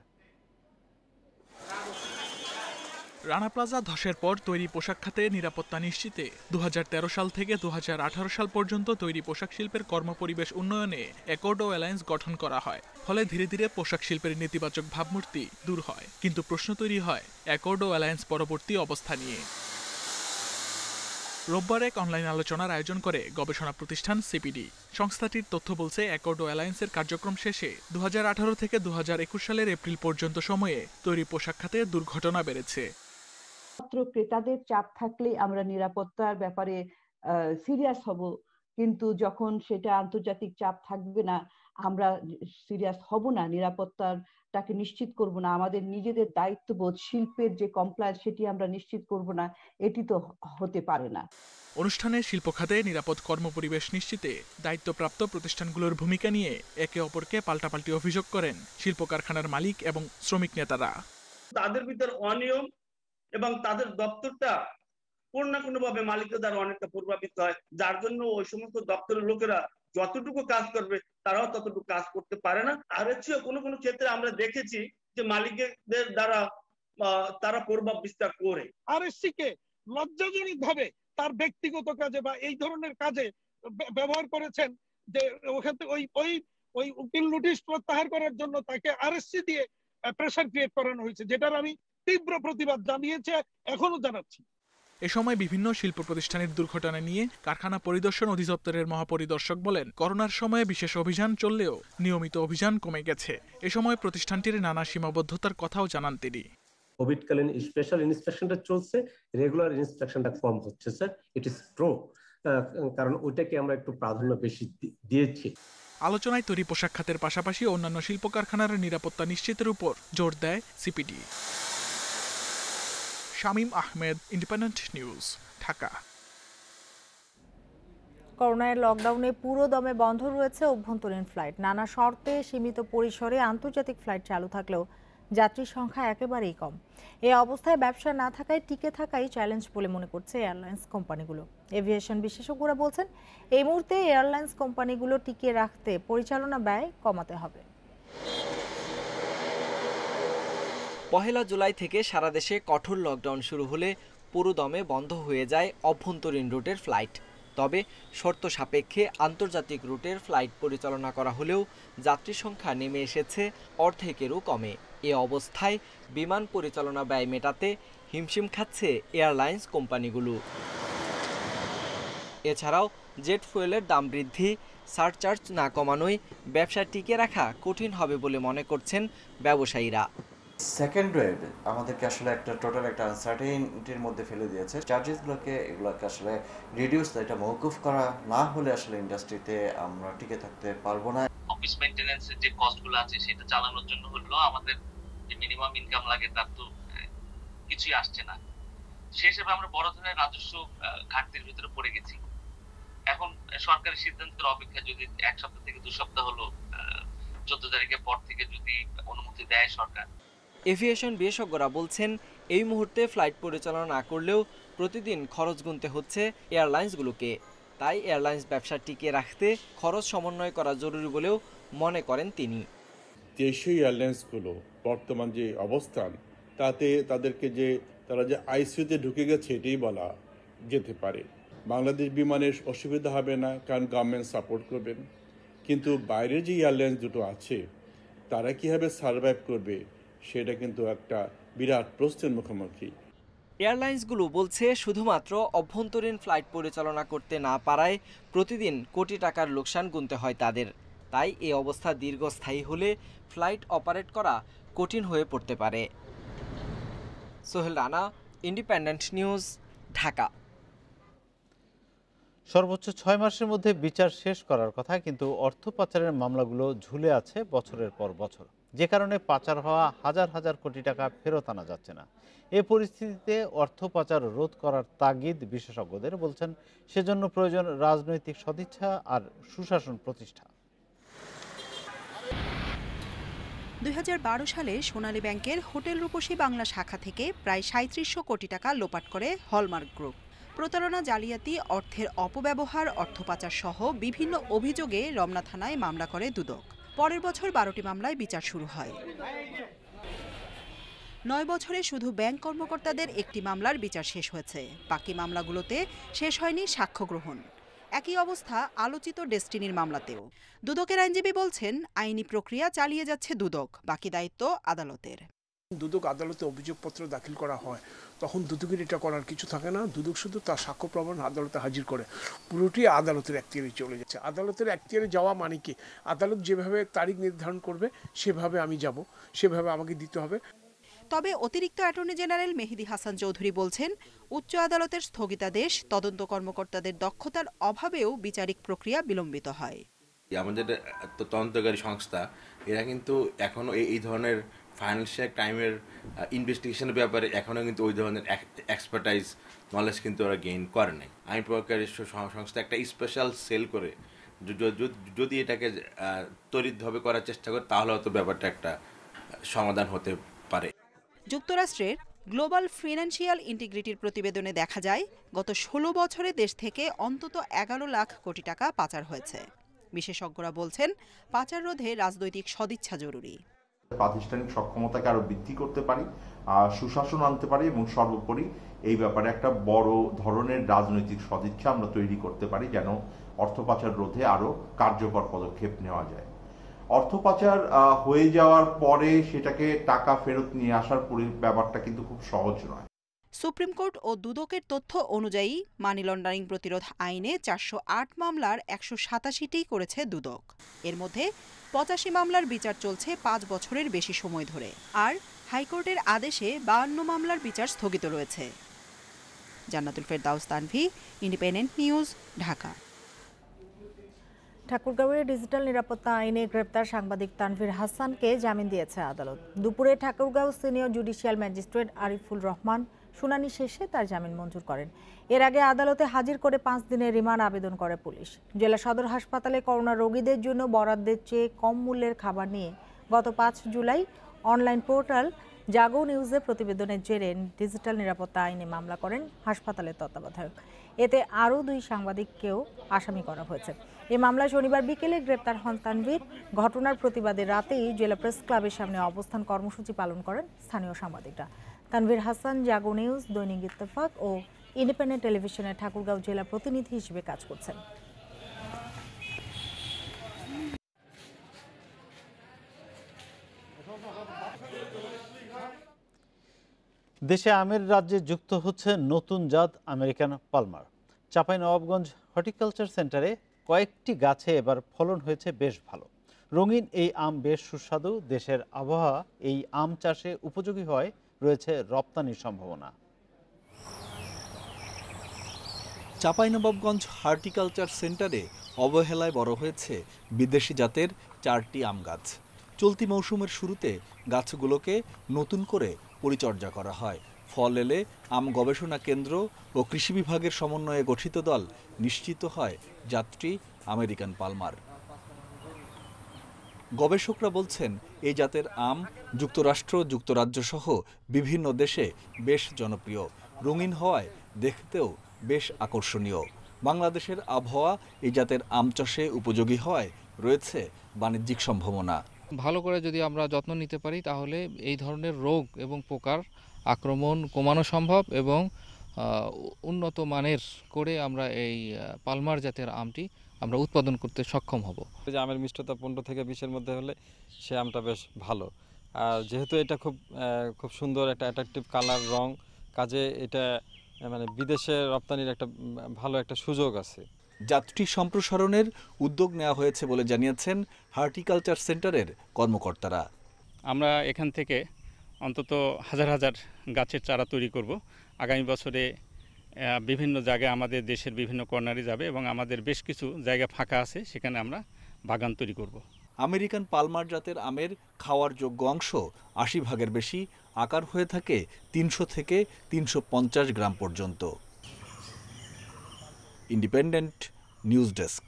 রানা প্লাজা ধসের পর তৈরি পোশাক খাতে নিরাপত্তা নিশ্চিতে 2013 সাল থেকে 2018 সাল পর্যন্ত তৈরি পোশাক শিল্পের কর্মপরিবেশ উন্নয়নে অ্যাকর্ড ও অ্যালায়েন্স গঠন করা হয়। ফলে ধীরে ধীরে পোশাক শিল্পের নেতিবাচক ভাবমূর্তি দূর হয়। কিন্তু প্রশ্ন তৈরি হয় অ্যাকর্ড ও অ্যালায়েন্স পরবর্তী অবস্থা নিয়ে। রোববার এক অনলাইন আলোচনার আয়োজন করে গবেষণা প্রতিষ্ঠান সিপিডি। সংস্থাটির তথ্য বলছে, অ্যাকর্ড ও অ্যালায়েন্সের কার্যক্রম শেষে 2018 থেকে 2021 সালের এপ্রিল পর্যন্ত সময়ে তৈরি পোশাক খাতে দুর্ঘটনা বেড়েছে। মাত্র ক্রেতাদের চাপ থাকলে আমরা নিরাপত্তার ব্যাপারে সিরিয়াস হব, কিন্তু যখন সেটা আন্তর্জাতিক চাপ থাকবে না আমরা সিরিয়াস হব না, নিরাপত্তাটাকে নিশ্চিত করব না, আমাদের নিজেদের দায়িত্ববোধ শিল্পের যে কমপ্লায়েন্স সেটি আমরা নিশ্চিত করব না, এটি তো হতে পারে না। অনুষ্ঠানে শিল্প খাতে নিরাপদ কর্মপরিবেশ নিশ্চিতে দায়িত্বপ্রাপ্ত প্রতিষ্ঠানগুলোর ভূমিকা নিয়ে একে অপরকে পাল্টাপাল্টি অভিযোগ করেন শিল্প কারখানার মালিক এবং শ্রমিক নেতারা। তাদের ভিতর অনিয়ম এবং তাদের দপ্তরটা কোনো না কোনো ভাবে মালিকদের দ্বারা অনেকটা প্রভাবিত হয়, যার জন্য ওই সমস্ত দপ্তরের লোকেরা যতটুকু কাজ করবে তারাও ততটুকু কাজ করতে পারে না। আর হচ্ছে কোনো কোনো ক্ষেত্রে আমরা দেখেছি যে মালিকদের দ্বারা তারা প্রভাব বিস্তার করে আরএসসি কে লজ্জাজনক ভাবে তার ব্যক্তিগত কাজে বা এই ধরনের কাজে ব্যবহার করেছেন, যে ওখানে ওই উকিল নোটিশ প্রত্যাহার করার জন্য তাকে আরএসসি দিয়ে প্রেসার ক্রিয়েট করানো হয়েছে, যেটার আমি তীব্র প্রতিবাদ জানিয়েছি, এখনো জানাচ্ছি। এ সময় বিভিন্ন শিল্প প্রতিষ্ঠানের দুর্ঘটনা নিয়ে কারখানা পরিদর্শন অধিদপ্তরের মহাপরিদর্শক বলেন, করোনার সময়ে বিশেষ অভিযান চললেও নিয়মিত অভিযান কমে গেছে। এ সময় প্রতিষ্ঠানটির নানা সীমাবদ্ধতার কথাও জানান তিনি। কোভিডকালীন স্পেশাল ইন্সপেকশনটা চলছে, রেগুলার ইন্সপেকশনটা কম হচ্ছে স্যার, ইট ইজ ট্রু, কারণ ওটাকে আমরা একটু প্রাধান্য বেশি দিয়েছি। আলোচনায় তৈরি পোশাক খাতের পাশাপাশি অন্যান্য শিল্প কারখানার নিরাপত্তা নিশ্চিতের উপর জোর দেয় CPD. Shamim Ahmed, independent news, Dhaka. করোনার লকডাউনে পুরো দমে বন্ধ রয়েছে অভ্যন্তরীণ ফ্লাইট। নানা শর্তে সীমিত পরিসরে আন্তর্জাতিক ফ্লাইট চালু থাকলেও যাত্রীর সংখ্যা একেবারেই কম। এই অবস্থায় ব্যবসা না থাকায় টিকে থাকাই চ্যালেঞ্জ বলে মনে করছে এয়ারলাইন্স কোম্পানিগুলো। এভিয়েশন বিশেষজ্ঞরা বলছেন, এই মুহূর্তে এয়ারলাইন্স কোম্পানিগুলো টিকিয়ে রাখতে পরিচালনা ব্যয় কমাতে হবে। 1 জুলাই থেকে সারা দেশে কঠোর লকডাউন শুরু হলে পুরো দমে বন্ধ হয়ে যায় অভ্যন্তরীণ রুটের ফ্লাইট। তবে শর্ত সাপেক্ষে আন্তর্জাতিক রুটের ফ্লাইট পরিচালনা করা হলেও যাত্রী সংখ্যা নেমে এসেছে অর্ধেকেরও কমে। এ অবস্থায় বিমান পরিচালনা ব্যয় মেটাতে হিমশিম খাচ্ছে এয়ারলাইন্স কোম্পানিগুলো। এছাড়াও জেট ফুয়েলের দাম বৃদ্ধি, সারচার্জ না কমানোয় ব্যবসা টিকে রাখা কঠিন হবে বলে মনে করছেন ব্যবসায়ীরা। সেকেন্ড ওয়েভ আমাদেরকে আসলে একটা টোটাল একটা আনসার্টেনিটির মধ্যে ফেলে দিয়েছে। এগুলোকে আসলে রিডিউস, এটা মওকুফ করা না হলে আসলে ইন্ডাস্ট্রিতে আমরা টিকে থাকতে পারবো না। অফিস মেইনটেনেন্সের যে কস্টগুলো আছে সেটা চালানোর জন্য হলো আমাদের যে মিনিমাম ইনকাম লাগে তার তো কিছুই আসছে না। সেই হিসেবে আমরা বড় ধরনের রাজস্ব ঘাটতির ভিতরে পড়ে গেছি। এখন সরকারি সিদ্ধান্তের অপেক্ষা, যদি 1 সপ্তাহ থেকে 2 সপ্তাহ হলো 14 তারিখের পর থেকে যদি অনুমতি দেয় সরকার। এভিয়েশন বিশেষজ্ঞরা বলছেন, এই মুহূর্তে ফ্লাইট পরিচালনা না করলেও প্রতিদিন খরচ গুনতে হচ্ছে এয়ারলাইন্সগুলোকে। তাই এয়ারলাইন্স ব্যবসা টিকিয়ে রাখতে খরচ সমন্বয় করা জরুরি বলেও মনে করেন তিনি। দেশীয় এয়ারলাইন্সগুলো বর্তমান যে অবস্থান, তাতে তাদেরকে তারা যে আইসিইউতে ঢুকে গেছে এটাই বলা যেতে পারে। বাংলাদেশ বিমানের অসুবিধা হবে না, কারণ গভর্নমেন্ট সাপোর্ট করবেন। কিন্তু বাইরের যে এয়ারলাইন্স দুটো আছে তারা কীভাবে সার্ভাইভ করবে সেটা কিন্তু একটা বিরাট প্রশ্নের মুখোমুখি। এয়ারলাইন্সগুলো বলছে, শুধুমাত্র অভ্যন্তরীণ ফ্লাইট পরিচালনা করতে না পারায় প্রতিদিন কোটি টাকার লোকসান গুনতে হয় তাদের। তাই এই অবস্থা দীর্ঘস্থায়ী হলে ফ্লাইট অপারেট করা কঠিন হয়ে পড়তে পারে। Sohel Rana, independent news, Dhaka. সর্বোচ্চ 6 মাসের মধ্যে বিচার শেষ করার কথা, কিন্তু অর্থ পাচারের মামলাগুলো ঝুলে আছে বছরের পর বছর, যে কারণে পাচার হওয়া হাজার হাজার কোটি টাকা ফেরত আনা যাচ্ছে না। এই পরিস্থিতিতে অর্থ পাচার রোধ করার তাগিদ বিশেষজ্ঞদের। বলছেন, সেজন্য প্রয়োজন রাজনৈতিক সদিচ্ছা আর সুশাসন প্রতিষ্ঠা। 2012 সালে সোনালী ব্যাংকের হোটেল রূপসী বাংলা শাখা থেকে প্রায় 3700 কোটি টাকা লোপাট করে হলমার্ক গ্রুপ। প্রতারণা, জালিয়াতি, অর্থের অপব্যবহার, অর্থ পাচার সহ বিভিন্ন অভিযোগে রমনা থানায় মামলা করে দুদক। পরের বছর 12টি মামলায় বিচার শুরু হয়। 9 বছরে শুধু ব্যাংক কর্মকর্তাদের একটি মামলার বিচার শেষ হয়েছে। বাকি মামলাগুলোতে শেষ হয়নি সাক্ষ্য গ্রহণ। একই অবস্থা আলোচিত ডেস্টিনির মামলাতেও। দুদকের আইনজীবী বলছেন, আইনি প্রক্রিয়া চালিয়ে যাচ্ছে দুদক, বাকি দায়িত্ব আদালতের। দুদক আদালতে অভিযোগপত্র দাখিল করা হয় তখন দুদকের এটা করার কিছু থাকে না। দুদক শুধু তার সাক্ষ্য প্রমাণ আদালতে হাজির করে, পুরোটি আদালতের এখতিয়ারে চলে যাচ্ছে। আদালতের এখতিয়ারে যাওয়া মানে কি, আদালত যেভাবে তারিখ নির্ধারণ করবে সেভাবে আমি যাব, সেভাবে আমাকে দিতে হবে। তবে অতিরিক্ত অ্যাটর্নি জেনারেল মেহেদী হাসান চৌধুরী বলছেন, উচ্চ আদালতের স্থগিতাদেশ তদন্ত কর্মকর্তাদের দক্ষতার অভাবেও বিচারিক প্রক্রিয়া বিলম্বিত হয়। আমাদের তদন্তকারী সংস্থা এরা কিন্তু এখনো এই ধরনের ফাইন্যান্সিয়াল ক্রাইমের ইনভেস্টিগেশনের ব্যাপারে এখনো কিন্তু ওই ধরনের এক্সপার্টাইজ নলেজ কিন্তু ওরা গেইন করে নাই। আইন প্রয়োগকারী সংস্থা একটা স্পেশাল সেল করে যদি এটাকে তড়িৎভাবে করার চেষ্টা করে তাহলে হয়তো ব্যাপারটা একটা সমাধান হতে পারে। যুক্তরাষ্ট্রের গ্লোবাল ফিনান্সিয়াল ইন্টিগ্রিটির প্রতিবেদনে দেখা যায়, গত 16 বছরে দেশ থেকে অন্তত 11 লাখ কোটি টাকা পাচার হয়েছে। বিশেষজ্ঞরা বলছেন, পাচার রোধে রাজনৈতিক সদিচ্ছা জরুরি। প্রাতিষ্ঠানিক সক্ষমতাকে আরো বৃদ্ধি করতে পারি, সুশাসন আনতে পারি এবং সর্বোপরি এই ব্যাপারে একটা বড় ধরনের রাজনৈতিক সদিচ্ছা আমরা তৈরি করতে পারি যেন অর্থ পাচার রোধে আরো কার্যকর পদক্ষেপ নেওয়া যায়। অর্থ পাচার হয়ে যাওয়ার পরে সেটাকে টাকা ফেরত নিয়ে আসার ব্যাপারটা কিন্তু খুব সহজ নয়। সুপ্রিম কোর্ট ও দুদকের তথ্য অনুযায়ী মানি লন্ডারিং প্রতিরোধ আইনে 408 মামলার 187টি করেছে দুদক। এর মধ্যে 85 মামলার বিচার চলছে 5 বছরের বেশি সময় ধরে, আর হাইকোর্টের আদেশে 52 মামলার বিচার স্থগিত রয়েছে। Jannatul Ferdous Tanvi, independent news, Dhaka. ঠাকুরগাঁওয়ের ডিজিটাল নিরাপত্তা আইনে গ্রেপ্তার সাংবাদিক তানভীর হাসানকে জামিন দিয়েছে আদালত। দুপুরে Thakurgaon senior judicial magistrate Ariful Rahman শুনানি শেষে তার জামিন মঞ্জুর করেন। এর আগে আদালতে হাজির করে 5 দিনের রিমান্ড আবেদন করে পুলিশ। জেলা সদর হাসপাতালে করোনা রোগীদের জন্য বরাদ্দের চেয়ে কম মূল্যের খাবার নিয়ে গত 5 জুলাই অনলাইন পোর্টাল জাগো নিউজে প্রতিবেদনের জেরে ডিজিটাল নিরাপত্তা আইনে মামলা করেন হাসপাতালের তত্ত্বাবধায়ক। এতে আরও 2 সাংবাদিককেও আসামি করা হয়েছে। এই মামলায় শনিবার বিকেলে গ্রেপ্তার হন তানভীর। ঘটনার প্রতিবাদে রাতেই জেলা প্রেস ক্লাবের সামনে অবস্থান কর্মসূচি পালন করেন স্থানীয় সাংবাদিকরা। তানভীর হাসান জাগো নিউজ, দৈনিক ইত্তেফাক ও ইন্ডিপেন্ডেন্ট টেলিভিশনের ঠাকুরগাঁও জেলা প্রতিনিধি হিসেবে কাজ করছেন। দেশে আমের রাজ্যে যুক্ত হচ্ছে নতুন জাত আমেরিকান পালমার। চাঁপাইনবাবগঞ্জ হর্টিকালচার সেন্টারে কয়েকটি গাছে এবার ফলন হয়েছে বেশ ভালো। রঙিন এই আম বেশ সুস্বাদু। দেশের আবহাওয়া এই আম চাষে উপযোগী হয়, রয়েছে রপ্তানির সম্ভাবনা। চাঁপাইনবাবগঞ্জ হর্টিকালচার সেন্টারে অবহেলায় বড় হয়েছে বিদেশি জাতের 4টি আম গাছ। চলতি মৌসুমের শুরুতে গাছগুলোকে নতুন করে পরিচর্যা করা হয়। ফল এলে আম গবেষণা কেন্দ্র ও কৃষি বিভাগের সমন্বয়ে গঠিত দল নিশ্চিত হয় জাতটি আমেরিকান পালমার। গবেষকরা বলছেন, এই জাতের আম যুক্তরাষ্ট্র, যুক্তরাজ্য সহ বিভিন্ন দেশে বেশ জনপ্রিয়। রঙিন হওয়ায় দেখতেও বেশ আকর্ষণীয়। বাংলাদেশের আবহাওয়া এই জাতের আম চাষে উপযোগী হওয়ায় রয়েছে বাণিজ্যিক সম্ভাবনা। ভালো করে যদি আমরা যত্ন নিতে পারি তাহলে এই ধরনের রোগ এবং পোকার আক্রমণ কমানো সম্ভব এবং উন্নত মানের করে আমরা এই পালমার জাতের আমটি আমরা উৎপাদন করতে সক্ষম হব। যে আমের মিষ্টতা 15 থেকে 20-এর মধ্যে হলে সে আমটা বেশ ভালো। আর যেহেতু এটা খুব সুন্দর একটা অ্যাট্রাকটিভ কালার, রং, কাজে এটা মানে বিদেশে রপ্তানির একটা ভালো একটা সুযোগ আছে। জাতটি সম্প্রসারণের উদ্যোগ নেওয়া হয়েছে বলে জানিয়েছেন হর্টিকালচার সেন্টারের কর্মকর্তারা। আমরা এখান থেকে অন্তত হাজার হাজার গাছের চারা তৈরি করব। আগামী বছরে বিভিন্ন জায়গায় আমাদের দেশের বিভিন্ন কর্নারে যাবে এবং আমাদের বেশ কিছু জায়গা ফাঁকা আছে, সেখানে আমরা বাগান তৈরি করব। আমেরিকান পালমার জাতের আমের খাওয়ার যোগ্য অংশ 80 ভাগের বেশি, আকার হয়ে থাকে 300 থেকে 350 গ্রাম পর্যন্ত। Independent news desk.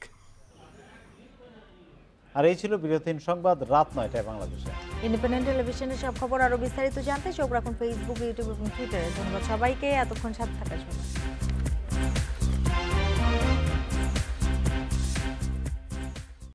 আর এই ছিল বিরতিহীন সংবাদ রাত 9টায় বাংলাদেশে। ইন্ডিপেন্ডেন্ট টেলিভিশনের সব খবর আরো বিস্তারিত জানতে চোখ রাখুন ফেসবুক, ইউটিউব এবং টুইটারে। ধন্যবাদ সবাইকে এতক্ষণ সাথে থাকার জন্য।